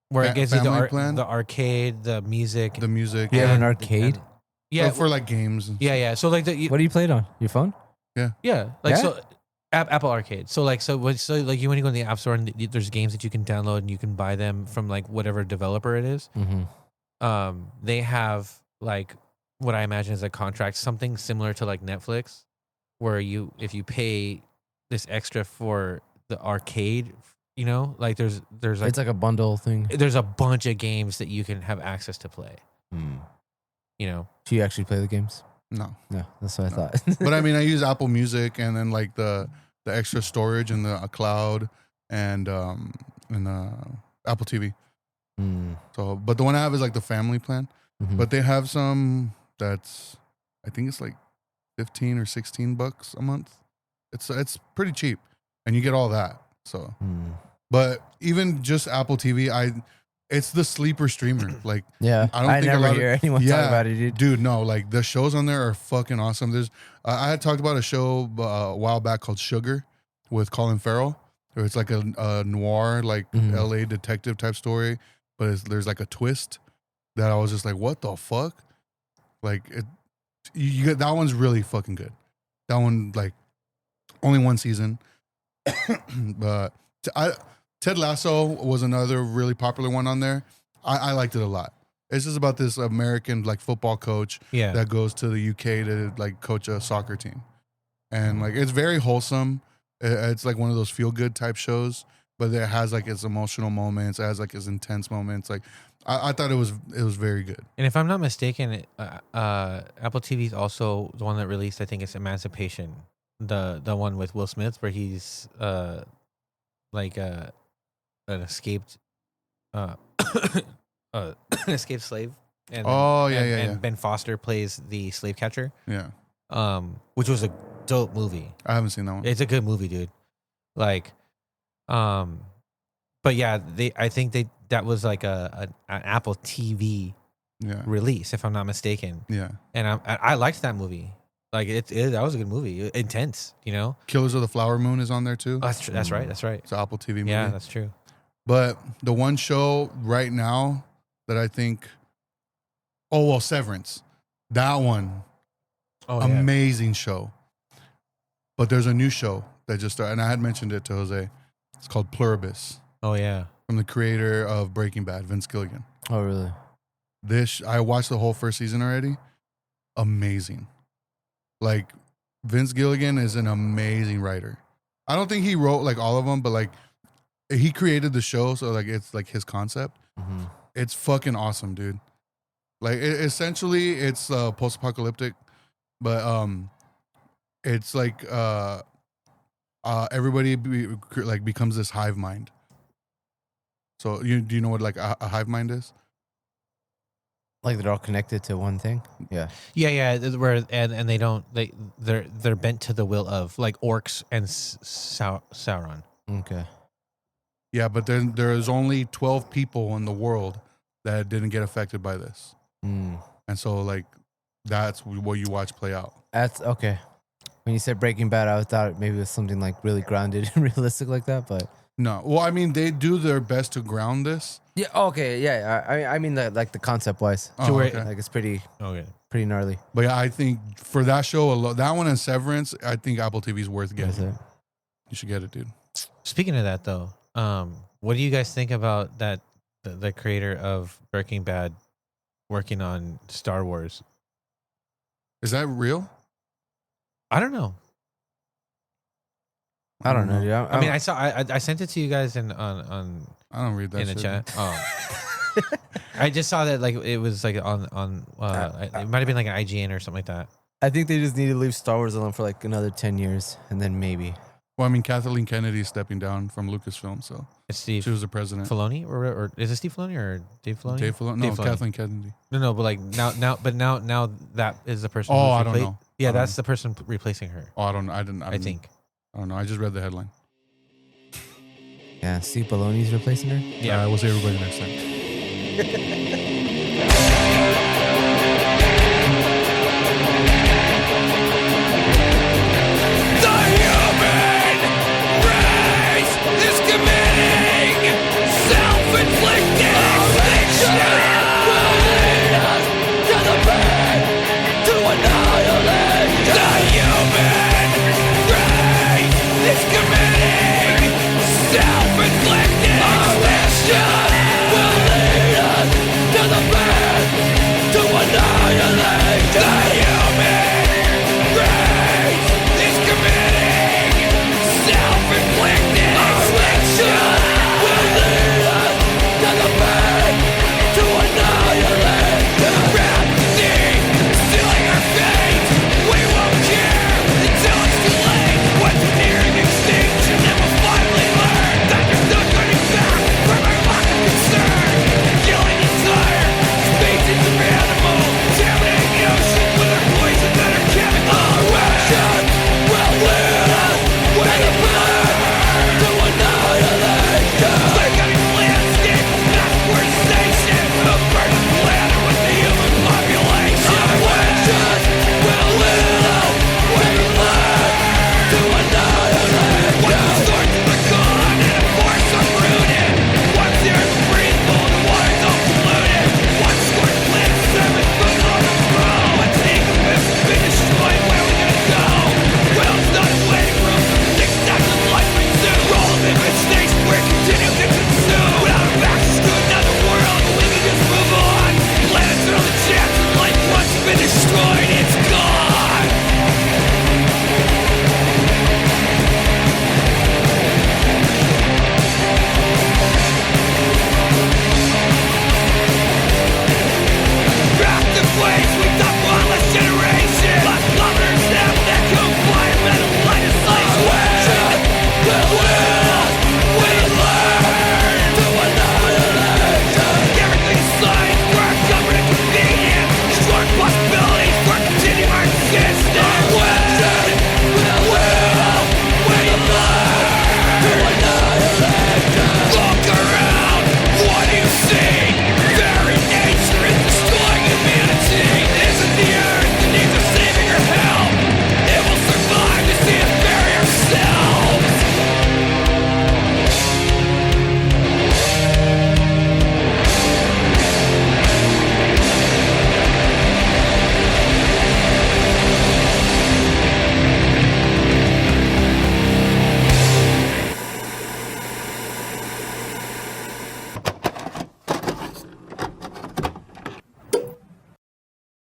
where it gives you family plan? the arcade, the music. the music. You have an and- arcade? and- yeah. for like games. And Yeah. So like What do you play it on? Your phone? yeah, like Yeah? so Apple Arcade. So like like you when you go in the App Store and there's games that you can download and you can buy them from like whatever developer it is. Mm-hmm. They have like what I imagine is a contract, something similar to like Netflix, where if you pay this extra for the arcade, you know, like there's like It's like a bundle thing. there's a bunch of games that you can have access to play. You know, Do you actually play the games? No, No, that's what I No. thought. but I mean, I use Apple Music and then like the the extra storage in the cloud and Apple TV. So, but the one I have is like the family plan. But they have some that's, I think it's like $15 or $16 a month. It's pretty cheap, and you get all that. So, but even just Apple TV, it's the sleeper streamer. Like, yeah, I don't think never a lot hear anyone talk about it, dude. No, like the shows on there are fucking awesome. There's, I had talked about a show a while back called Sugar with Colin Farrell. Where it's like a noir, like LA detective type story, but there's like a twist that I was just like, what the fuck? Like you get that one's really fucking good. That one, like, only one season. But Ted Lasso was another really popular one on there. I liked it a lot. It's just about this American like football coach that goes to the UK to like coach a soccer team, and like it's very wholesome. It's like one of those feel good type shows, but it has like its emotional moments. It has like its intense moments. Like I thought it was very good. And if I'm not mistaken, Apple TV is also the one that released, I think it's Emancipation, the one with Will Smith where he's like an escaped an escaped slave. And and Ben Foster plays the slave catcher. Yeah. Which was a dope movie. I haven't seen that one. It's a good movie, dude. Like, but yeah, I think that was like an Apple TV release, if I'm not mistaken. Yeah. And I liked that movie. Like that was a good movie. Intense, you know. Killers of the Flower Moon is on there too. That's true. That's right. That's right. It's an Apple TV movie. Yeah, that's true. But the one show right now that I think, Severance. That one. Oh, amazing show. But there's a new show that just started, and I had mentioned it to Jose. It's called Pluribus. Oh, yeah. From the creator of Breaking Bad, Vince Gilligan. Oh, really? I watched the whole first season already. Amazing. Like, Vince Gilligan is an amazing writer. I don't think he wrote, like, all of them, but, like, he created the show, so, like, it's, like, his concept. It's fucking awesome, dude. Like, essentially, it's post-apocalyptic, but, it's like everybody becomes this hive mind. So do you know what like a hive mind is? Like they're all connected to one thing. Yeah. Yeah. Where and they're bent to the will of like orcs and Sauron. Okay. Yeah, but then there's only 12 people in the world that didn't get affected by this, and so like that's what you watch play out. That's okay. When you said Breaking Bad, I thought maybe it was something like really grounded and realistic like that, but no. Well, I mean, they do their best to ground this. Yeah. Okay. Yeah. I mean that like the concept wise. Okay. Like it's pretty gnarly. But yeah, I think for that show, that one and Severance, I think Apple TV is worth getting. You should get it, dude. Speaking of that, though, what do you guys think about that? The creator of Breaking Bad working on Star Wars. Is that real? I don't know. I don't know. Yeah, I mean, I saw. I sent it to you guys on. I don't read that in shit. the chat. Oh. I just saw that like it was like on. It might have been like an IGN or something like that. I think they just need to leave Star Wars alone for like another 10 years, and then maybe. Well, I mean, Kathleen Kennedy is stepping down from Lucasfilm, so it's Steve. She was the president. Filoni, or is it Steve Filoni or Dave Filoni? Dave Filoni. No, Kathleen Kennedy. No, but like now that is the person. Oh, I don't know. Yeah, that's the person replacing her. Oh, I don't. I think. I don't know. I just read the headline. Yeah, Steve Filoni's replacing her. Yeah, we'll see everybody next time.